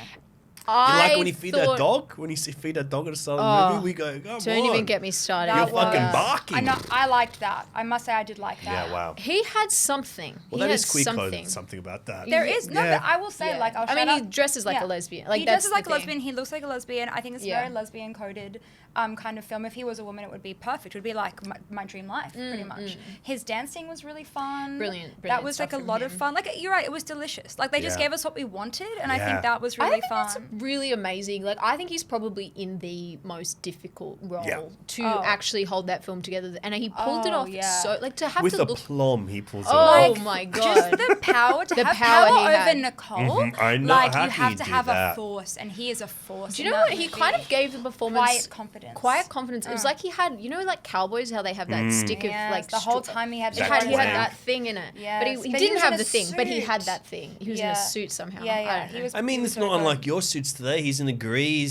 I Like when you feed that dog, when you feed that dog at the start of the movie, we go, come Don't on. even get me started. You're That fucking was- barking. I know. I liked that. I must say, I did like that. Yeah, wow. He had something. Well, he that has is queer something. code. Something about that. There is no, Yeah. but I will say, Yeah. like, I'll I mean, shout he out- dresses like yeah. a lesbian. Like, he that's dresses like the a thing. lesbian. He looks like a lesbian. I think it's a Yeah. very lesbian coded kind of film. If he was a woman, it would be perfect. It would be like my dream life, pretty much. His dancing was really fun. Brilliant That was like a stuff from lot of him. fun. Like, you're right, it was delicious. Like, they just Yeah. gave us what we wanted, and I Yeah. think that was I really think fun. that's really amazing. Like, I think he's probably in the most difficult role Yeah. to Oh. actually hold that film together, and he pulled it Oh, off yeah. so like to have With to a look. plum, he pulls it Oh off. my Just god! the power to The have power power he over had. Nicole. I know. Like, How you can have you to do have that? a force, and he is a force. Do you in know that what he movie. kind of gave the performance? Quiet confidence. Quiet confidence. It was like he had, you know, like cowboys, how they have that stick of Yes, like the whole str- time he had He That had twang. that thing in it, but Yes, he but he didn't was have in the a thing, but he had suit. that thing. He was in Yeah. a suit somehow. Yeah, I yeah. don't know. He was. I mean, he was it's so not good. unlike your suits today. He's in a grey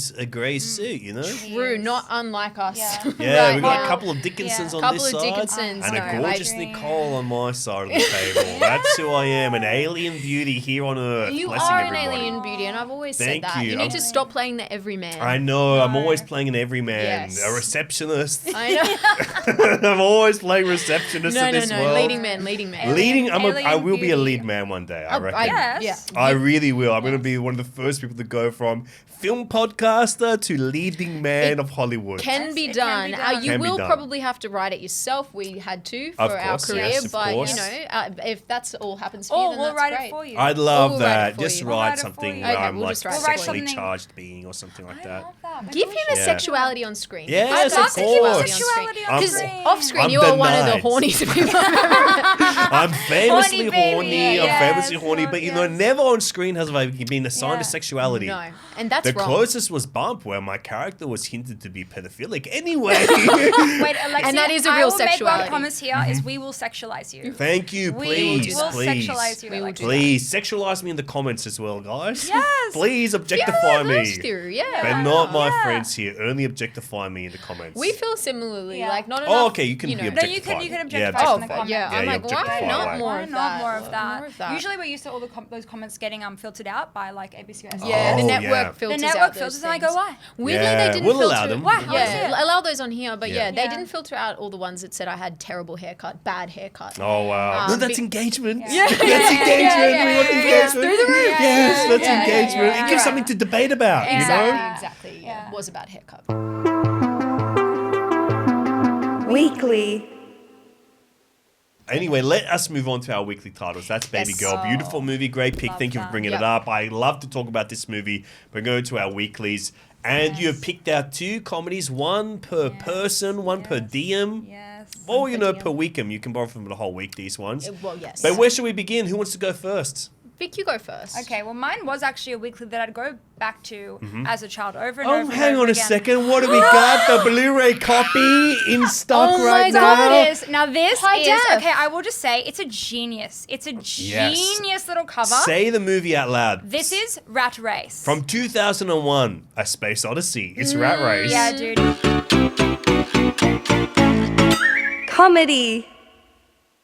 suit, you know? True, not unlike us. Yeah. Yeah, right we got now. a couple of Dickinsons Yeah. on Couple this of side. Dickinsons, and no, a gorgeous I- Nicole on my side of the table. That's who I am, an alien beauty here on Earth. You blessing are an everybody. alien beauty, and I've always Thank said that. you. You need to stop playing the everyman. I know, I'm No. always playing an everyman, Yes. a receptionist. I know. I'm always playing receptionist No, in no, this no. world. Leading man. Leading, I Alien will be a beauty. lead man one day, I reckon. Yes. Yeah. I really will. I'm going to be one of the first people to go from film podcaster to leading man of Hollywood. Can be It can be done. done. You Can be will done. probably have to write it yourself. We had to Of for our course, career, yes, of but course. you know, if that's all happens for you, Or then we'll that's write great. it for you. I'd love We'll write that. it for Just you. We'll write write it for something you. where Okay, I'm we'll like just write it for sexually you. charged being or something like I that. love that. Maybe Give we him should a Yeah. sexuality on screen. Yes, I'd of love to give him course. Sexuality on I'm- Because screen. off screen, I'm you are one of the denied. horny people. I'm famously Horny baby, horny. I'm yes, famously horny, but you know, yes. never on screen has I been assigned Yeah. a sexuality. No, and that's The wrong. closest was Bump, where my character was hinted to be pedophilic. Anyway, Wait, Alexia, And that is a I real will make sexuality. one promise here is we will sexualize you. thank you, We please, will please. sexualize you. We will Alexia. do that. Please sexualize me in the comments as well, guys. Yes. Please Yeah, objectify me. those two, yeah. But not my Yeah. friends here. Only objectify me in the comments. We feel similarly, Yeah. like not enough. Oh, okay. You can be know. No, objectified. you can Yeah, objectify in the objectify. comments. Yeah, I'm you like, why objectify not away. more Why of not that? more of that? More of that. Usually we're used to all those comments getting filtered out by like ABC or SNL. Yeah, the Oh, network yeah. filters The out network those filters, and I things. go, why? Weirdly, Yeah, they didn't we'll filter. allow them. Why? I wanna see Yeah, it. allow those on here, but Yeah. yeah, they Yeah. didn't filter out all the ones that said I had terrible haircut, bad haircut. Oh wow! no, that's be- engagement. Yeah. That's Yeah, engagement. yeah, We want yeah, engagement. through the roof. Yes, that's yeah, engagement. yeah, It gives yeah. something to debate about. You know. Exactly. Yeah. Yeah. It was a bad haircut. Weekly. Anyway, let us move on to our weekly titles. That's Babygirl. Yes. Beautiful movie, great pick. Love Thank you for that. bringing Yep. it up. I love to talk about this movie. We're going to our weeklies. And you have picked out 2 comedies, one per person, one per diem. Yes. Or, you know, diem. per weekend. You can borrow from the whole week, these ones. Well, yes. But where should we begin? Who wants to go first? Vic, you go first. Okay, well, mine was actually a weekly that I'd go back to as a child over and Oh, over and hang over on a again. second. What do we got? The Blu-ray copy in stock Oh my right God, now? It is. Now this High is def. okay. I will just say it's a genius. It's a genius little cover. Say the movie out loud. This is Rat Race. From 2001, A Space Odyssey. It's Rat Race. yeah, dude. Comedy.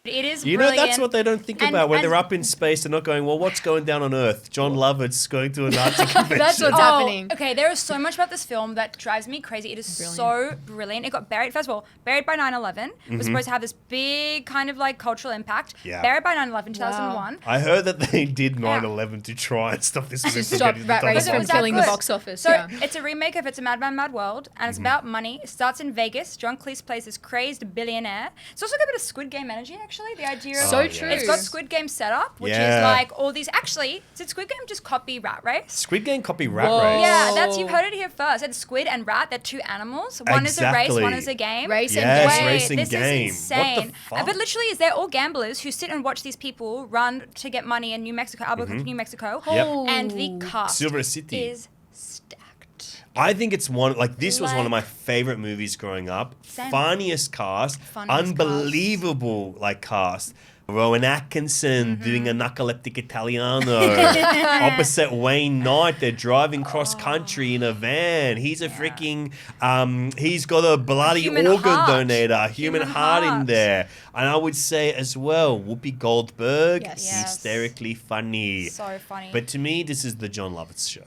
It is You know, brilliant. that's what they don't think And- about when and- they're up in space. They're not going, well, what's going down on Earth? John Lovett's going to a Nazi convention. That's what's happening. Okay, there is so much about this film that drives me crazy. It is so brilliant. It got buried, first of all, buried by 9/11. It was supposed to have this big kind of like cultural impact. Yeah. Buried by 9/11, 2001. I heard that they did 9/11 to try and stop this movie To from stop getting to the Rat top Race of the from was box that killing the good. box office. So yeah. it's a remake of It's a Mad Man, Mad World, and it's about money. It starts in Vegas. John Cleese plays this crazed billionaire. It's also got a bit of Squid Game energy, actually. actually. The idea of So true. It's got Squid Game setup, which Yeah. is like all these. Actually, did Squid Game just copy Rat Race? Squid Game copy Rat Whoa. Race. Yeah, that's you've heard it here first. It's Squid and Rat. They're two animals. One is a race, Exactly. one is a game. Race and Yes, game. race and this game. is insane. What the fuck? But literally, they're all gamblers who sit and watch these people run to get money in New Mexico, Albuquerque, New Mexico. Yep. And the cast Silver City. is stacked. I think it's one, like, this was one of my Like- favorite movies growing up. Same. Funniest cast. Funniest Unbelievable, like, cast. Rowan Atkinson doing a narcoleptic Italiano. Opposite Wayne Knight, they're driving cross country in a van. He's a freaking, he's got a bloody Human organ heart. donator, human heart in heart. there. And I would say as well, Whoopi Goldberg, Yes. Yes. hysterically funny. So funny. But to me, this is the John Lovitz show.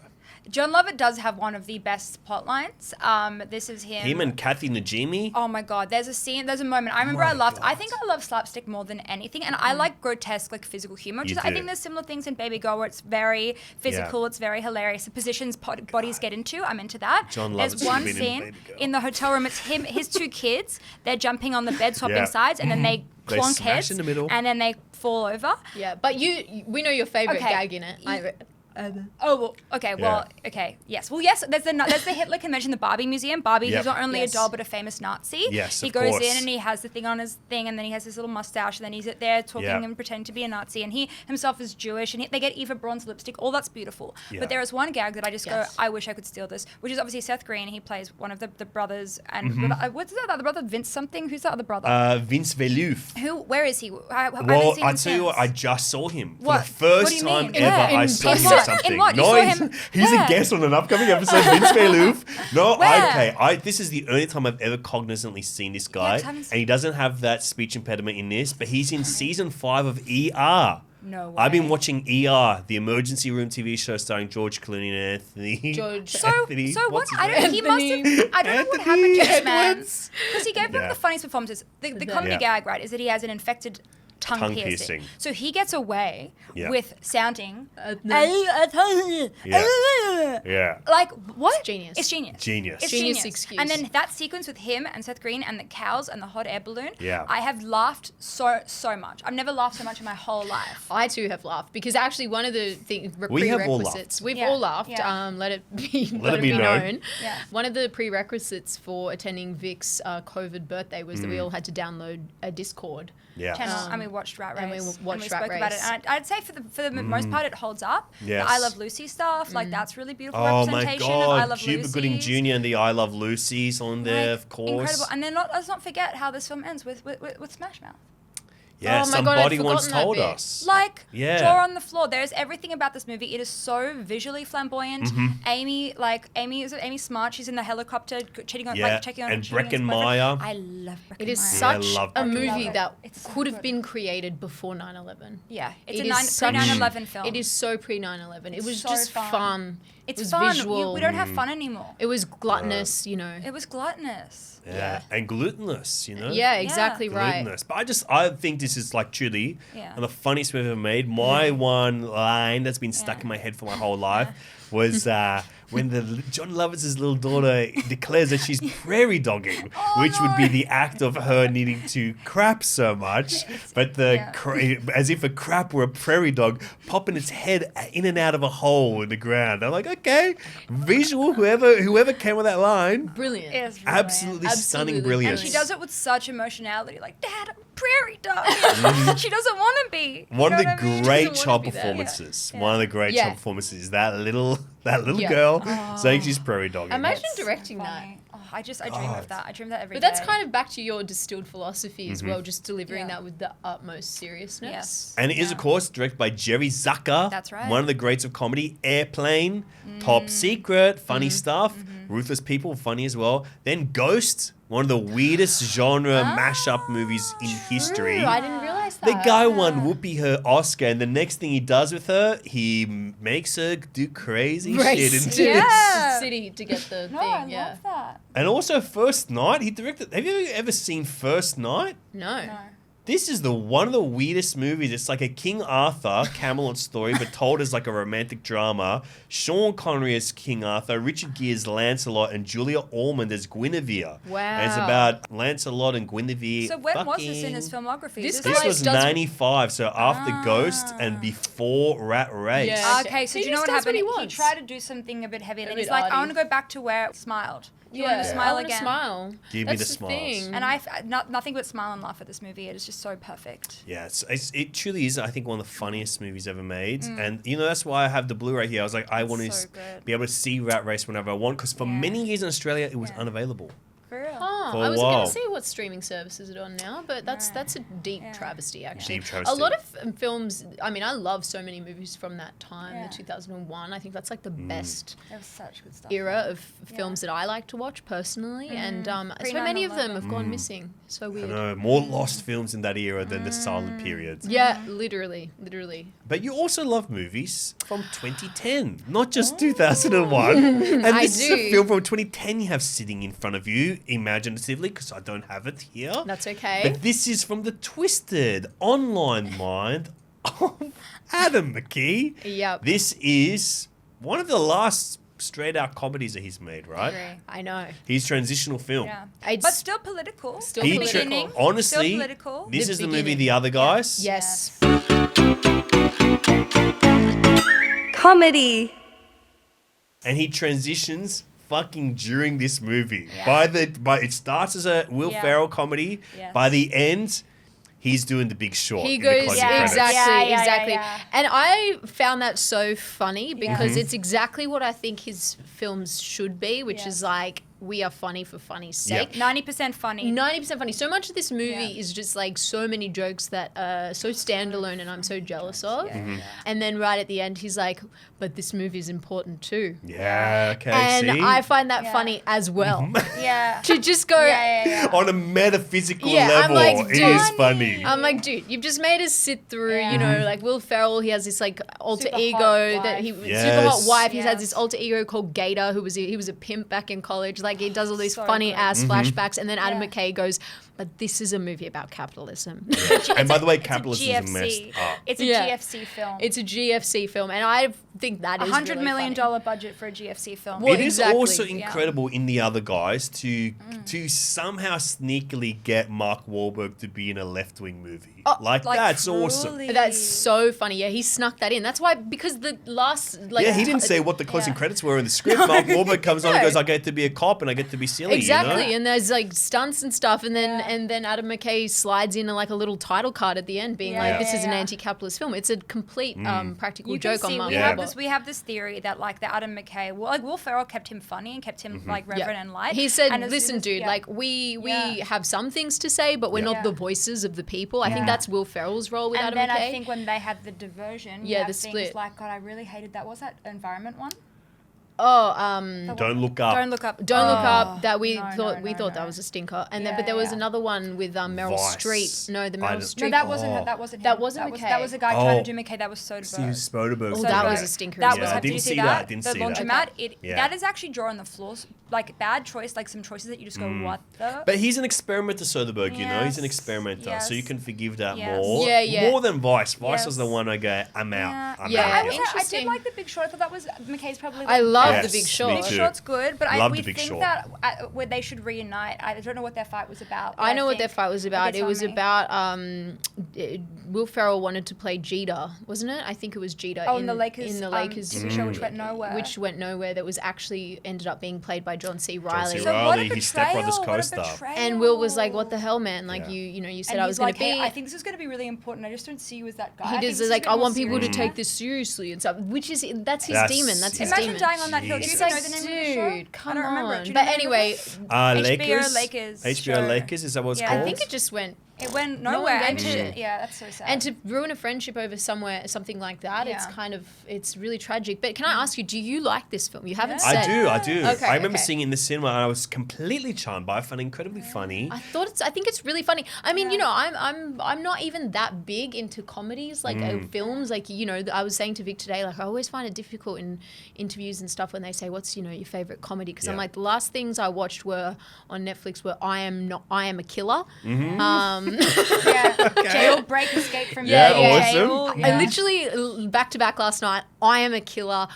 John Lovett does have one of the best plot lines. This is Him and Kathy Najimy. Oh my god, there's a scene, there's a moment. I remember My I loved. I God. think I love slapstick more than anything, and I like grotesque, like physical humor. You Just I do. think there's similar things in Babygirl where it's very physical, it's very hilarious. The positions bodies get into, I'm into that. John There's Lovett's been one in scene Babygirl. in the hotel room. It's him, his two kids. They're jumping on the bed, swapping Yeah. sides, and then they They clonk smash heads, in the middle. and then they fall over. Yeah, but we know your favorite Okay. gag in it. Oh, well, okay, well, okay, yes. Well, yes, there's the Hitler convention, the Barbie Museum. Barbie, Yep. who's not only Yes. a doll, but a famous Nazi. Yes, he of goes course. in and he has the thing on his thing, and then he has his little mustache, and then he's there talking Yeah. and pretending to be a Nazi, and he himself is Jewish, and they get Eva Braun's lipstick. All that's beautiful. Yeah. But there is one gag that I just Yes. go, I wish I could steal this, which is obviously Seth Green. He plays one of the brothers, and what's that other brother? Vince something? Who's the other brother? Vince Velouf. Who? Where is he? I Well, haven't seen I him tell you what, I since. just saw him for What? the first What do you time mean? ever. Yeah, I in saw him what? in something. In what? You No, saw he's, him he's a where? guest on an upcoming episode. Vince Velouf. No, Where? okay. This is the only time I've ever cognizantly seen this guy, I haven't and he doesn't have that speech impediment in this. But he's in season 5 of ER. No way. I've been watching ER, the emergency room TV show starring George Clooney and Anthony. George. So Anthony, what? what's his I name? don't. He must have. I don't know what happened to this man Edwards. because he gave one Yeah. of the funniest performances. The comedy Yeah. gag, right, is that he has an infected tongue Tongue piercing. piercing. So he gets away Yeah. with sounding. Yeah. Like what? It's genius. It's genius. Genius. It's Genius genius. excuse. And then that sequence with him and Seth Green and the cows and the hot air balloon. Yeah. I have laughed so much. I've never laughed so much in my whole life. I too have laughed because actually one of the We have all prerequisites we've Yeah, all laughed. yeah. Let it be Let it be known. Yeah. One of the prerequisites for attending Vic's COVID birthday was that we all had to download a Discord. Yeah. Channel, and we watched Rat Race. and we watched Rat spoke about it. Race. And I'd say for the most part, it holds up. Yes. The I Love Lucy stuff, like that's really beautiful Oh my representation of I God, Love Cuba Lucy's. Gooding Jr. and the I Love Lucy's on there, Like, of course. Incredible. And then let's not forget how this film ends with Smash Mouth. Yeah, Oh my God, I'd somebody once forgotten that told bit. us. Like, Yeah. jaw on the floor. There's everything about this movie. It is so visually flamboyant. Amy Smart. She's in the helicopter cheating on, Yeah, like checking on and cheating on his Breckin boyfriend. Meyer. I love Breckin It is Meyer. I such love a Breckin movie Meyer. that It's so could have good. been created before 9/11. Yeah, it's It a is such- pre-9/11 film. It is so pre-9/11. It was so just fun. fun. It's it was fun. visual. We don't have fun anymore. It was gluttonous, you know. It was gluttonous. Yeah, and glutinous, you know? Yeah, exactly right. Glutinous. But I think this is like truly Yeah. one of the funniest we've ever made. My one line that's been stuck in my head for my whole life was when John Lovitz's little daughter declares that she's prairie dogging, which would be the act of her needing to crap so much, but as if a crap were a prairie dog popping its head in and out of a hole in the ground. I'm like, okay, visual. Whoever came with that line, Brilliant. It's brilliant. absolutely stunning Absolutely brilliance. And she does it with such emotionality, like, Dad, I'm a prairie dog. She doesn't want to be. One You of know the what I mean? great Doesn't child wanna be there. performances. Yeah. One of the great Yeah. child performances is that little Yeah. girl saying she's prairie dogging. Imagine It's directing that. funny. Oh, I dream of that. I dream of that every But day. that's kind of back to your distilled philosophy as Mm-hmm. well, just delivering Yeah. that with the utmost seriousness. Yes. And it is, of course, directed by Jerry Zucker. That's right. One of the greats of comedy. Airplane, Top Secret, funny stuff. Ruthless People, funny as well. Then Ghost, one of the weirdest genre mashup movies in history. True, I didn't realize that. The guy won Whoopi her Oscar, and the next thing he does with her, he makes her do crazy Race shit. to Yeah. the city to get the No, thing. I Yeah. love that. And also First Night, he directed. Have you ever seen First Night? No. No. This is one of the weirdest movies. It's like a King Arthur Camelot story, but told as like a romantic drama. Sean Connery as King Arthur, Richard Gere as Lancelot, and Julia Ormond as Guinevere. Wow. And it's about Lancelot and Guinevere. So when was this in his filmography? This This guy was does- 95, so after Ghost and before Rat Race. Yeah. Okay, so He do you know just what does what happened? he He wants. tried to do something a bit heavier. And bit he's like, I arty. want to go back to where it smiled. Do you want Yeah. to I smile want to again? smile. Give me That's the smiles. thing. And nothing but smile and laugh at this movie. It is just so perfect. Yeah, it truly is, I think, one of the funniest movies ever made. And, that's why I have the Blu-ray here. I was like, I want to so good. be able to see Rat Race whenever I want, because for many years in Australia, it was Yeah. unavailable. For real. Oh, For a I was while. going to see what streaming services it on now, but that's a deep travesty, actually. Deep travesty. A lot of films, I mean, I love so many movies from that time, Yeah. the 2001. I think that's like the best There was such good stuff. era of films that I like to watch personally, and so many of them have gone missing. So I weird. know, more lost films in that era than the silent Mm. periods. Yeah, literally. But you also love movies from 2010, not just 2001. And I this is a do. film from 2010 you have sitting in front of you, imaginatively, because I don't have it here. That's okay. But this is from the twisted online mind of Adam McKee. Yep. This is one of the last straight-out comedies that he's made, right? Agree. I know. His transitional film. Yeah. It's- But still political. Still He political. beginning. honestly, Still political. this The is the movie beginning. The Other Guys. Yes. Comedy. And he transitions fucking during this movie. By it starts as a Will Yeah. Ferrell comedy. Yes. By the end, he's doing The Big Short. He in the goes closing credits. exactly, Yeah. exactly. And I found that so funny because Mm-hmm. it's exactly what I think his films should be, which Yes. is like we are funny for funny's Yep. sake. 90% funny. 90% funny. So much of this movie Yeah. is just like so many jokes that are so standalone and I'm so jealous of. Mm-hmm. And then right at the end, he's like, but this movie is important too. Yeah, okay, And see? Mm-hmm. I find that Yeah. funny as well. Yeah. To just go, Yeah. On a metaphysical Yeah, I'm level, like, it is dude. funny. I'm like, dude, you've just made us sit through, Yeah. you know, like Will Ferrell, he has this like alter Super ego hot that he wife. super hot Yes. wife. He has Yes. this alter ego called Gator, he was a pimp back in college. Like he does all these So funny good. ass Mm-hmm. flashbacks, and then Adam Yeah. McKay goes, "But this is a movie about capitalism." And by the way, It's a capitalism is messed GFC. up. It's a Yeah. GFC film. It's a GFC film, and I think that is $100 really million funny. budget for a GFC film. Well, It is exactly, also yeah. incredible in The Other Guys to Mm. somehow sneakily get Mark Wahlberg to be in a left-wing movie. Oh, that's awesome. truly. That's so funny. Yeah, he snuck that in. That's why, because the last like Yeah, he didn't say what the closing Yeah. credits were in the script. Mark Wahlberg comes on and No. goes, I get to be a cop and I get to be silly, exactly, you know? and there's like stunts and stuff, and then Yeah. Adam McKay slides in like a little title card at the end, being Yeah. like, "This Yeah, is an yeah. anti-capitalist film." It's a complete Mm. practical You can joke on see Mark we Wahlberg. have this theory that like the Adam McKay, Will Ferrell kept him funny and kept him Mm-hmm. like reverent and light. He said, And as soon "Listen, as- dude, yeah. like we Yeah. have some things to say, but we're Yeah. not Yeah. the voices of the people." I think Yeah. that's Will Ferrell's role with And Adam then McKay. I think when they had the diversion, Yeah, you have the things split. like, God, I really hated that. What was that environment one? Don't look up. Don't look up. Don't look Oh, up. That we no, thought no, we no, thought no. that was a stinker, and then Yeah, but there was yeah. another one with Meryl Vice. Streep. No, the I Meryl don't- Streep. No, that wasn't Oh. him. That wasn't McKay. that was a guy Oh. trying to do McKay. That was Soderbergh. Steve Soderbergh. Oh, did that it. was a stinker That as was. well. I Did you didn't see see that? that, didn't the see that. laundromat. Yeah. That is actually drawing the floors. Like bad choice. Like some choices that you just go, what the? But he's an experimenter, Soderbergh, you know? He's an Yes, experimenter, so you yes, can forgive that yes. more. Yeah, yeah. More than Vice. Vice was Yes. the one I go, I'm out. Yeah, I'm Yeah, out I, here. was, I Interesting. did like The Big Short. I thought that was McKay's probably. I love Yes, The Big me Short. Big too. Short's good, but Love we The Big think Short. that where they should reunite. I don't know what their fight was about. but I know what their think- fight was about. Okay, It tell was me. about Will Ferrell wanted to play Jeter, wasn't it? I think it was Jeter Oh, in the Lakers. in the Lakers TV show, which went nowhere. which went nowhere. That was actually ended up being played by John C. Riley. C. So Riley, what a his Step Brothers betrayal, what a co-star. betrayal. And Will was like, "What the hell, man? Like Yeah. you said And I he's was going like, to be." hey, I think this is going to be really important. I just don't see you as that guy. he I think does this is like, a bit "I more want people to serious." take this seriously and stuff," which is that's his That's- demon. That's his Imagine demon. dying on that hill. Do you Jesus. even It's know like, the name of the show? dude, come I don't remember. on. Do you But know the name of anyway, it? Lakers? Lakers HBO show. Lakers, is that what it's Yeah. called? I think it just went. It went No one nowhere. And gave a to- shit. yeah, that's so sad. And to ruin a friendship over something like that, it's Yeah. kind of, it's really tragic. But can I ask you, do you like this film? You haven't Yeah. said. I do. Okay, I remember okay. seeing it in the cinema and I was completely charmed by it. I found it incredibly funny. I think it's really funny. I mean, you know, I'm not even that big into comedies, like films. Like, you know, I was saying to Vic today, like I always find it difficult in interviews and stuff when they say, "What's, you know, your favorite comedy?" Because I'm Yeah. like, the last things I watched were on Netflix were I Am a Killer, Jailbreak, escape from awesome. jail. I literally back to back last night. I am a killer.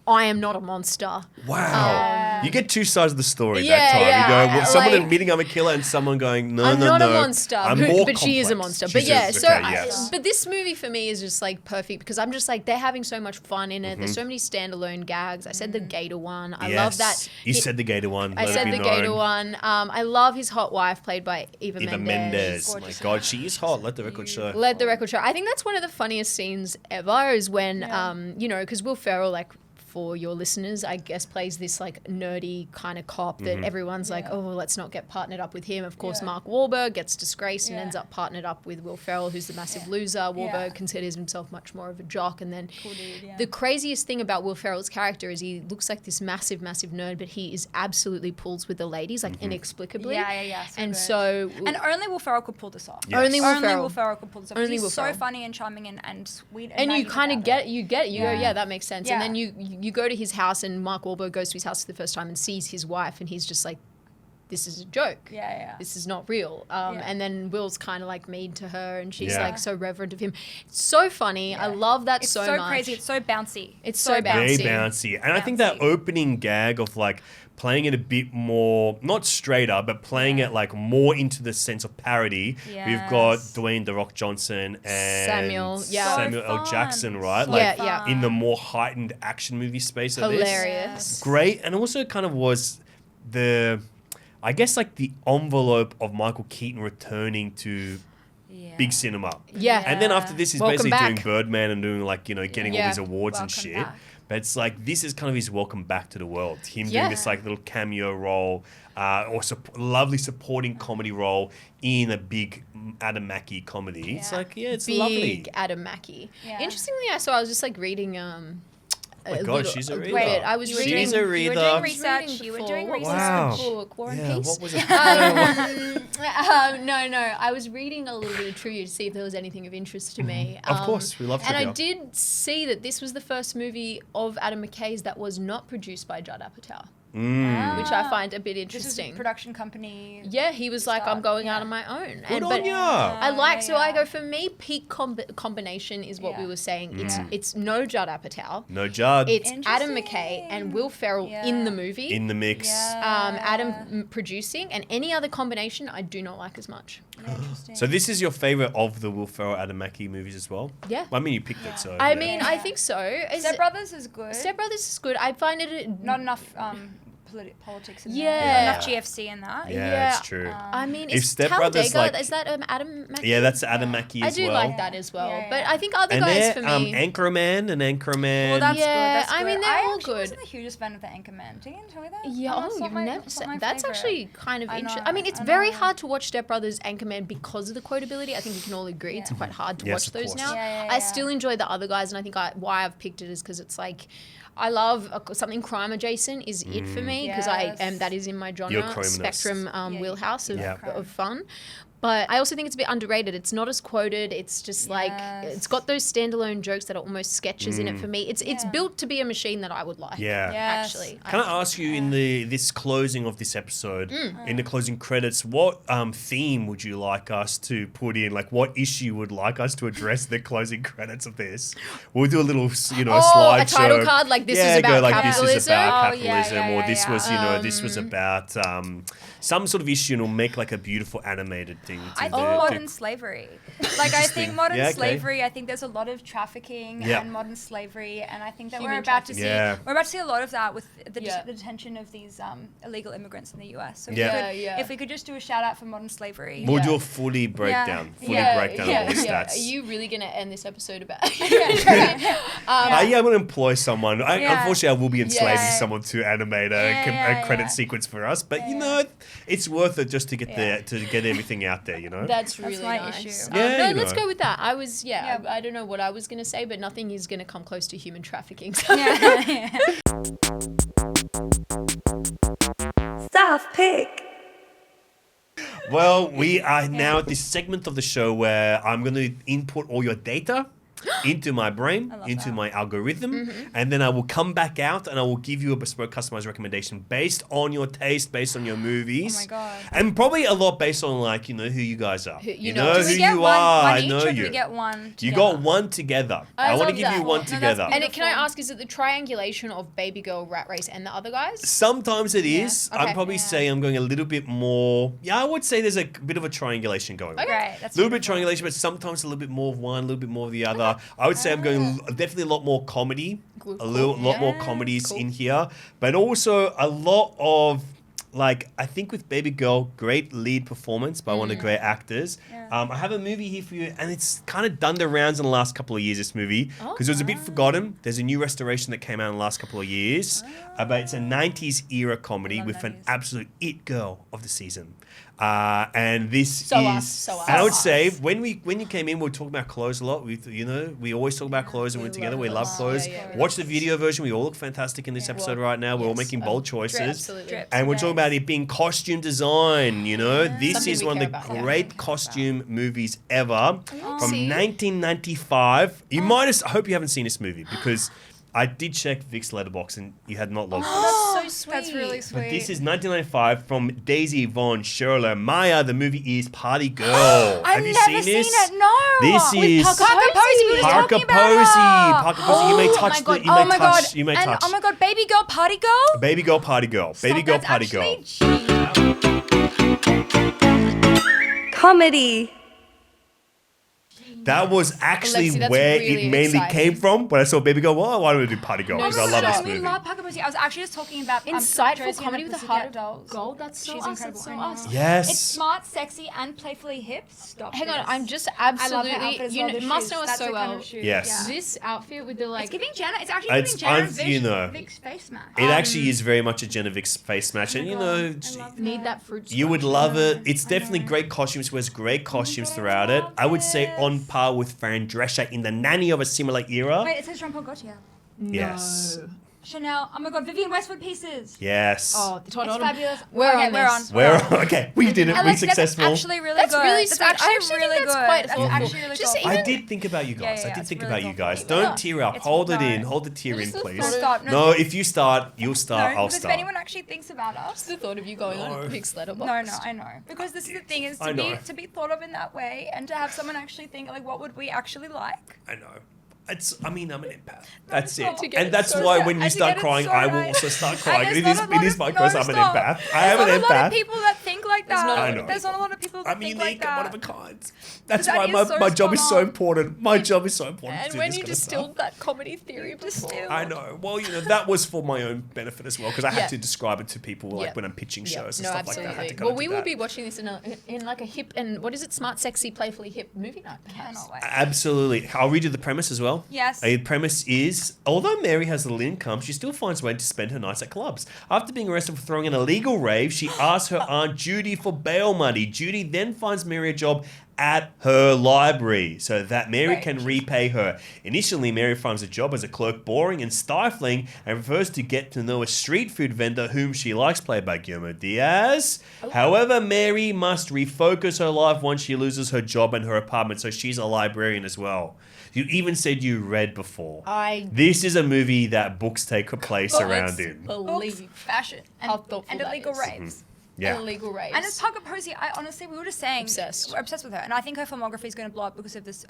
I am not a monster. Wow. You get two sides of the story Yeah, that time. yeah, You go, well, someone like- admitting I'm a killer and someone going, no, I'm no, not no. a monster, I'm but, more but she is a complex. monster. She's But yeah, a- so okay, yes. but this movie for me is just like perfect because I'm just like they're having so much fun in it. There's so many standalone gags. I said the gator one. I love that. You said the gator one. I let it said be the known. gator one. I love his hot wife played by Eva Eva Mendes. Mendes. Oh my Gorgeous. God, she is hot. Let the record show. Let the record show. I think that's one of the funniest scenes ever is when, you know, because Will Ferrell, like, for your listeners, I guess plays this like nerdy kind of cop that everyone's like, oh, well, let's not get partnered up with him. Of course, Mark Wahlberg gets disgraced and ends up partnered up with Will Ferrell, who's the massive loser. Wahlberg considers himself much more of a jock. And then the craziest thing about Will Ferrell's character is he looks like this massive, massive nerd, but he is absolutely pulls with the ladies, like inexplicably. Yeah. And good. so... And only Will Ferrell could pull this off. Yes. Only Will Only Ferrell. Will Ferrell could pull this off. Only He's Will so Ferrell. funny and charming and sweet. And you naive kind of about get it. it. You go, Yeah. that makes sense. Yeah. And then you go to his house and Mark Wahlberg goes to his house for the first time and sees his wife and he's just like, this is a joke. Yeah. This is not real. And then Will's kind of like mean to her and she's Yeah. like so reverent of him. It's so funny. I love that It's so so much. crazy. It's so bouncy. It's so Very bouncy. bouncy. And I think that opening gag of like playing it a bit more, not straighter, but playing it like more into the sense of parody. We've got Yes. Dwayne The Rock Johnson and Samuel, So Samuel L. fun. Jackson, right? So Like Yeah. in the more heightened action movie space of this. Hilarious. Great. And also kind of was the, I guess like the envelope of Michael Keaton returning to big cinema. Yeah. And then after this, he's Welcome basically doing back. Birdman and doing like, you know, getting all Yeah. these awards and Welcome shit. back. But it's like, this is kind of his welcome back to the world. Him Yeah. doing this like little cameo role or lovely supporting comedy role in a big Adam Mackie comedy. It's like, it's Big lovely. Adam Mackie. Yeah. Interestingly, I was just like reading Oh my God, she's a reader. bit. I was You were reading. She's a reader. You were doing research. reading You were before. doing What was research. Wow. the book? War and Yeah, Peace? what was it? No. I was reading a little bit of trivia to see if there was anything of interest to me. Of course, we love And I trivia. did see that this was the first movie of Adam McKay's that was not produced by Judd Apatow, which I find a bit This is a interesting. production company. Yeah, he was like, I'm Start, going yeah. out on my own. Good but on ya. I like, so I yeah. go, for me, peak combination is what we Yeah. were saying. It's no Judd Apatow. No Judd It's Adam McKay and Will Ferrell in Yeah. the movie. in the mix. Adam producing, and any other combination I do not like as much. Interesting. So this is your favorite of the Will Ferrell, Adam Mackie movies as well? Yeah. I mean, you picked it, so. I yeah. mean, I think so. Step Brothers is good. Step Brothers is good. I find it Not enough politics in there. Yeah. Not enough GFC in that. Yeah, it's true. I mean, If it's Step Brothers, Talladega. like- Is that Adam Mackie? Yeah, that's Adam Mackie I as do well. like that as well. Yeah, But yeah. I think other And guys they're for me. Anchorman and Anchorman. Well, that's Yeah, good. That's I good. mean, they're all actually good. wasn't the hugest fan of the Anchorman. Did you enjoy that? Yeah, That's oh, not you've my- never that's said not my that's favorite. actually kind of I interesting. know, I mean, it's I very know. hard to watch Step Brothers, Anchorman because of the quotability. I think we can all agree it's quite hard to Yes, watch of those course. now. Yeah, I yeah. still enjoy the other guys, and I think why I've picked it is because it's like. I love something crime adjacent is it for me because Yes. that is in my You're genre criminous. spectrum wheelhouse of, Yeah. of fun. But I also think it's a bit underrated. It's not as quoted. It's just like Yes. it's got those standalone jokes that are almost sketches in it for me. It's Yeah. built to be a machine that I would like. Yeah. Yes. Actually. Can I ask you in this closing of this episode, Mm. in the closing credits, what theme would you like us to put in? Like, what issue would like us to address the closing credits of this? We'll do a little, slideshow. a title card, like, this is about go like this is capitalism? about Oh, yeah, capitalism, yeah, or this yeah, was, this was about some sort of issue, and we'll make like a beautiful animated thing. I To think do, modern slavery. Like, I think modern Yeah, okay. slavery, I think there's a lot of trafficking Yeah. and modern slavery, and I think that Human we're about to trafficking. see a lot of that with the Yeah. detention of these illegal immigrants in the US. So Yeah. if we could just do a shout out for modern slavery. We'll do a fully breakdown, of all the stats. Are you really going to end this episode about yeah, I'm going to employ someone. Yeah. Unfortunately, I will be enslaving Yeah. someone to animate a credit sequence for us. But it's worth it just to get everything out there. That's really my nice. issue. Yeah, No, you let's know. go with that. Yeah. I don't know what I was going to say, but nothing is going to come close to human trafficking. Yeah. Staff pick. Well, we are now at this segment of the show where I'm going to input all your data. into my brain, love into that. my algorithm, and then I will come back out and I will give you a bespoke customized recommendation based on your taste, based on your movies. Oh my God. And probably a lot based on like, who you guys are. You You know. know Do who Do we get you one, are. one I each, know or do you. we get one You together? got one together. I I want to love give you that. one No, that's together. And can I Beautiful. ask, is it the triangulation of Babygirl, Rat Race, and the other guys? Sometimes it is. Okay. I'd probably say I'm going a little bit more. Yeah, I would say there's a bit of a triangulation going on. Great. That's A little bit beautiful. triangulation, but sometimes a little bit more of one, a little bit more of the other. I would say I'm going definitely a lot more comedy, Cool, a lot more Yes. comedies Cool. in here, but also a lot of like I think with Babygirl, great lead performance by one of the great actors. Yeah. I have a movie here for you, and it's kind of done the rounds in the last couple of years. This movie because it was a bit forgotten. There's a new restoration that came out in the last couple of years, but it's a '90s era comedy Love with an 90s. absolute it girl of the season. And this So is, us, so and I would us. say when you came in, we were talking about clothes a lot. We always talk about clothes when we're We together. love We it. love clothes. Yeah, yeah. Watch the video version. We all look fantastic in this episode right now. We're all Yes. making bold choices. Absolutely. Drip. And we're talking about it being costume design, This Something is we one of care the about, yeah. great costume movies ever from See? 1995. You might have, I hope you haven't seen this movie because I did check Vic's letterbox and you had not logged this. That's so sweet. That's really sweet. But this is 1995 from Daisy Von Schurler. Maya, the movie is Party Girl. I've Have you never seen this? it. No. This is Parker Posey. We were Parker talking about her. Posey. Parker Posey. You may Oh touch my the. God. You Oh may my touch. God. You may and touch. oh my God, Baby Girl, Party Girl. Baby Girl, Party Girl. Baby Stop, Girl, that's Party Girl. actually Comedy. That was actually Alexei, that's where really it mainly exciting. came from. When I saw Baby Girl, well, why don't we do Party Girl? No, Because I love stop. this We movie. love Parker Posey. I was actually just talking about Insightful Josie and comedy the with a Pussycat heart of Dolls. gold. That's so She's us. incredible. That's so I know. us. Yes. It's smart, sexy, and playfully hip. Stop. Hang on, this. I'm just I love her absolutely. outfit as You well. The must shoes. know us That's so the kind well. of shoes. Yes. Yeah. This outfit with the like. It's giving Jenna. It's actually It's- giving Jenna I've- Vic, you know. Vic's face match. It actually is very much a Jenna Vic's face smash, and Need that fruit. you would scrunch. love it. It's I definitely know. great costumes. Wears great costumes God, I throughout it. love I would say on this. par with Fran Drescher in The Nanny of a similar era. Wait, it says Jean-Paul Gaultier. Yes. No. Chanel. Oh my God, Vivienne Westwood pieces. Yes. Oh, the Todd It's Autumn. fabulous. We're Okay, on we're this. on. Well, okay, we did it. We Alex, successful. That's actually really That's good. really That's sweet. I actually actually really think that's good. quite That's thoughtful. actually really Just thoughtful. I even- did think about you guys. Yeah, I did it's think really about you thoughtful. guys. Yeah. Don't tear up. It's Hold it no. in. Hold the tear in, Just the please. thought of- Stop. No, if you start, you'll start. No, I'll because if start. anyone actually thinks about us. The thought of you going No. on Vic's letterbox. No, I know. Because this is the thing is I to know. be thought of in that way and to have someone actually think like what would we actually like? I know. I'm an empath. That's it. To get And it that's so why right. when you And to start get it crying, so I will right. also start And crying. there's It not is a lot of- because no, I'm an stop. empath. I There's am not an a lot empath. of people that think like that. not a lot of There's not a lot of people that I'm think unique. like I'm one that. of a kind. That's That why is so my job is so spot on. important. My job is so important. to And do when this you kind of stuff. distilled that comedy theory before. I know. Well, that was for my own benefit as well because I Yeah. had to describe it to people like Yeah. when I'm pitching Yeah. shows and No, stuff like that. I had to absolutely. kinda Well, do we will that. be watching this in like a hip and what is it? Smart, sexy, playfully hip movie night. Perhaps. Cannot wait. Absolutely. I'll read you the premise as well. Yes. The premise is, although Mary has little income, she still finds a way to spend her nights at clubs. After being arrested for throwing an illegal rave, she asks her Aunt Judy for bail money. Judy then finds Mary a job at her library so that Mary Right. can repay her. Initially, Mary finds a job as a clerk boring and stifling and prefers to get to know a street food vendor whom she likes, played by Guillermo Diaz. However, Mary must refocus her life once she loses her job and her apartment, so she's a librarian as well. You even said you read before. This is a movie that books take a place around in. Believe. Fashion How and, thoughtful and that illegal is. raves. Yeah. Illegal raves. And it's Parker Posey. I honestly, we were just saying, Obsessed. we're obsessed with her, and I think her filmography is going to blow up because of this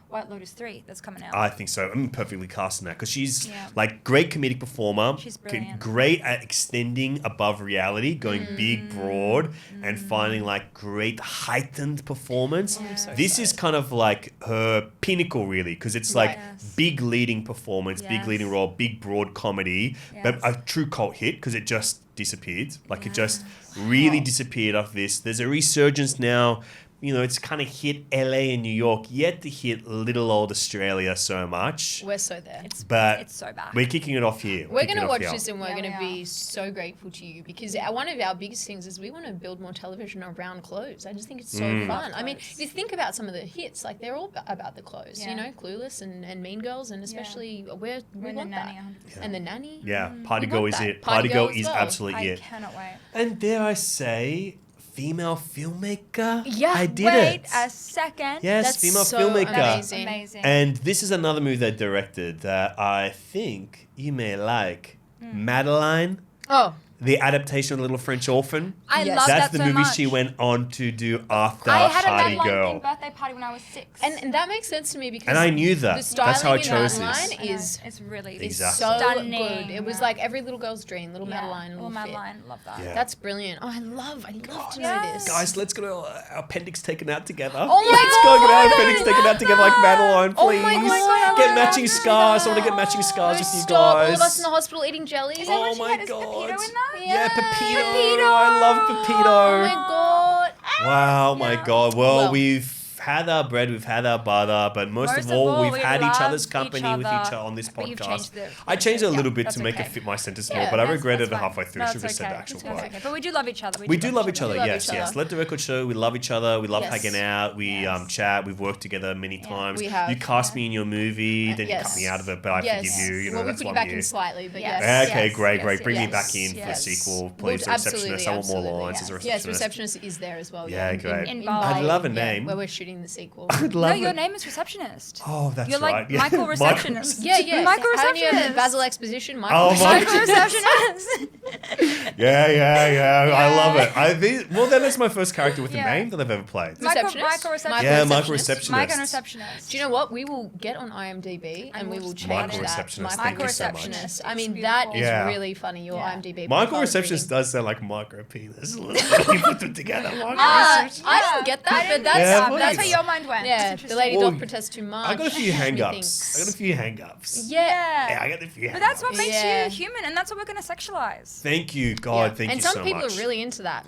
White Lotus 3 that's coming out. I think so. I'm perfectly cast in that because she's Yeah. like great comedic performer. She's brilliant. Great at extending above reality, going big, broad, and finding like great heightened performance. I'm so This is kind of like her pinnacle, really, because it's like Yes. big leading performance, big Yes. leading role, big broad comedy, but Yes. a true cult hit because it just disappeared. Like it just really disappeared off this. There's a resurgence now. It's kind of hit LA and New York, yet to hit little old Australia so much. We're so there. But it's so bad. we're kicking it off here. We're Kicking going it to off watch here. this and we're Yeah, going to we be so grateful to you because one of our biggest things is we want to build more television around clothes. I just think it's so fun. I mean, if you think about some of the hits, like they're all about the clothes, Yeah. Clueless and Mean Girls, and especially we When the want Nanny, that. 100%. And The Nanny. Yeah, Party We Girl want is that. it. Party Girl as is well. absolutely I it. cannot wait. And dare I say, female filmmaker. Yeah, I did Wait it. a second. Yes, That's female so filmmaker. amazing. Amazing. And this is another movie they directed that I think you may like. Madeline, Oh, the adaptation of Little French Orphan. I Yes. love That's that the so movie much. she went on to do after I had a Party Madeline Girl. themed birthday party when I was 6. and that makes sense to me because And I knew that. the styling That's how I in chose Madeline this. I know, is it's really Exactly. so stunning. good. It was like every little girl's dream. Little Yeah, Madeline. Little Little Fit. Madeline, love that. Yeah. That's brilliant. Oh, I love to know Yes. this. Guys, let's get our appendix taken out together. Oh my Let's go get our God. appendix taken out together like Madeline, Oh please. my God. Get I matching love scars. I that. want to get matching scars with you Stop! guys. All of us in the hospital eating jellies. Is that Oh what she my had? Is God. Pepito in that? Yeah, Pepito. Pepito. I love Pepito. Oh my God. Wow, my God. Well, Well- we've had our bread, we've had our butter, but most of all, we've had each other's loved company each with each other, other on this but you've podcast. changed it. I changed it a Yeah, little bit that's to make okay. it fit my sentence Yeah, more, but I that's- regretted it fine. halfway through. No, Should have it's said the okay. actual It's part. okay. But we do love each other. We do love each other, We love yes, each yes. other. Let the record show. We love each other. We love Yes. hanging out. We Yes. chat. We've worked together many times. we have. You cast me in your movie, then you cut Yes. me out of it, but I Yes. forgive you. You know, well, we that's put you one back year. in slightly, but Yes. yes. Okay, Yes, great, yes, great. Bring me yes, back in for the yes. sequel, Well, please. The receptionist. I want more absolutely, lines as a Yes, receptionist. receptionist is there as well. Yeah, in- great. in I'd Bali, love a yeah, name. where we're shooting the sequel. I'd No, love your it. name is receptionist. Oh, that's You're right. like Yeah. Michael receptionist. Yeah, yeah. Michael Haven't you heard receptionist. Basil Exposition? Michael. Oh, Michael receptionist. Yeah. I love it. Well, then it's my first character with a Yeah. name that I've ever played. Receptionist? Michael receptionist. Yeah, Michael receptionist. receptionist. Michael receptionist. Do you know what? We will get on IMDb and we will change Michael that. Receptionist, Michael thank you so much. Receptionist. I It's mean, beautiful. that is Yeah. really funny. Your Yeah. IMDb. Michael profile receptionist reading. does sound like micro penis. You put them together. Michael receptionist. I didn't get that, but that's Yeah, That's please. where your mind went. yeah. That's The lady Well, doth protest too much. I got a few She hang-ups. thinks- I got a few hang-ups. Yeah. Yeah, I got a few But that's what hang-ups. makes Yeah. you human, and that's what we're going to sexualize. Thank you, God. Yeah. Thank and you so some people much. are really into that.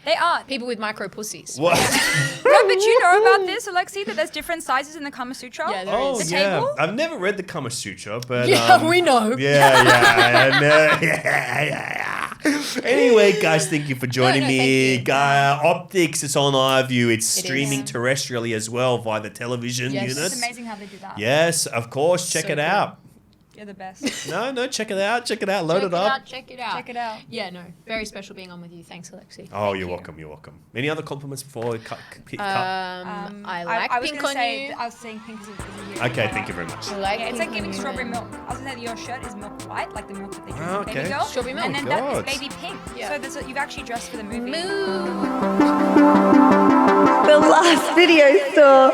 They are. People with micro pussies. What? No, but you know about this, Alexei, that there's different sizes in the Kama Sutra? Yeah, there Oh, is. The yeah. table? I've never read the Kama Sutra, but Yeah, we know. Yeah. Anyway, guys, thank you for joining No, me. thank you. Optics, it's on iView. It's It streaming is. terrestrially as well via the television Yes. units. It's amazing how they do that. Yes, of course. Check So it cool. out. You're the best. No, check it out. Check it out. Load it up. Check it out. Check it out. Yeah, no. Very special being on with you. Thanks, Alexei. Oh, Thank you're you. welcome. You're welcome. Any other compliments before we cut? I like I was pink gonna on say, you. I was saying pink is a really Okay, good thank you one. very much. I like Yeah, it's pink like on giving you strawberry and- milk. I was gonna say that your shirt is milk white, like the milk that they drink Oh, in okay. Babygirl. Strawberry milk. And then Oh, that God. is baby pink. Yeah. So that's what you've actually dressed for the movie. Moo. The last video store.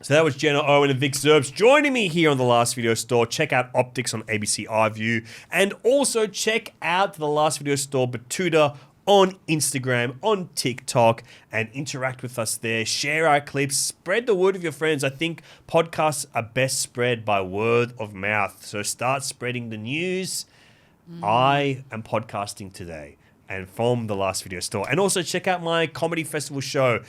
So that was Jenna Owen and Vic Zerbst joining me here on The Last Video Store. Check out Optics on ABC iView. And also check out The Last Video Store Batuta on Instagram, on TikTok, and interact with us there. Share our clips. Spread the word with your friends. I think podcasts are best spread by word of mouth. So start spreading the news. I am podcasting today. And from The Last Video Store. And also check out my comedy festival show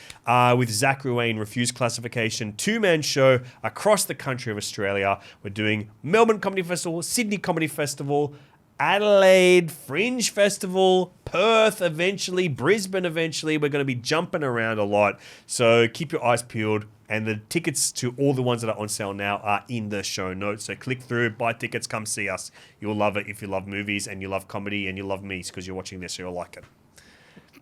with Zach Ruane, Refused Classification, two-man show across the country of Australia. We're doing Melbourne Comedy Festival, Sydney Comedy Festival, Adelaide Fringe Festival, Perth eventually, Brisbane eventually. We're going to be jumping around a lot. So keep your eyes peeled. And the tickets to all the ones that are on sale now are in the show notes. So click through, buy tickets, come see us. You'll love it if you love movies and you love comedy and you love me because you're watching this, so you'll like it.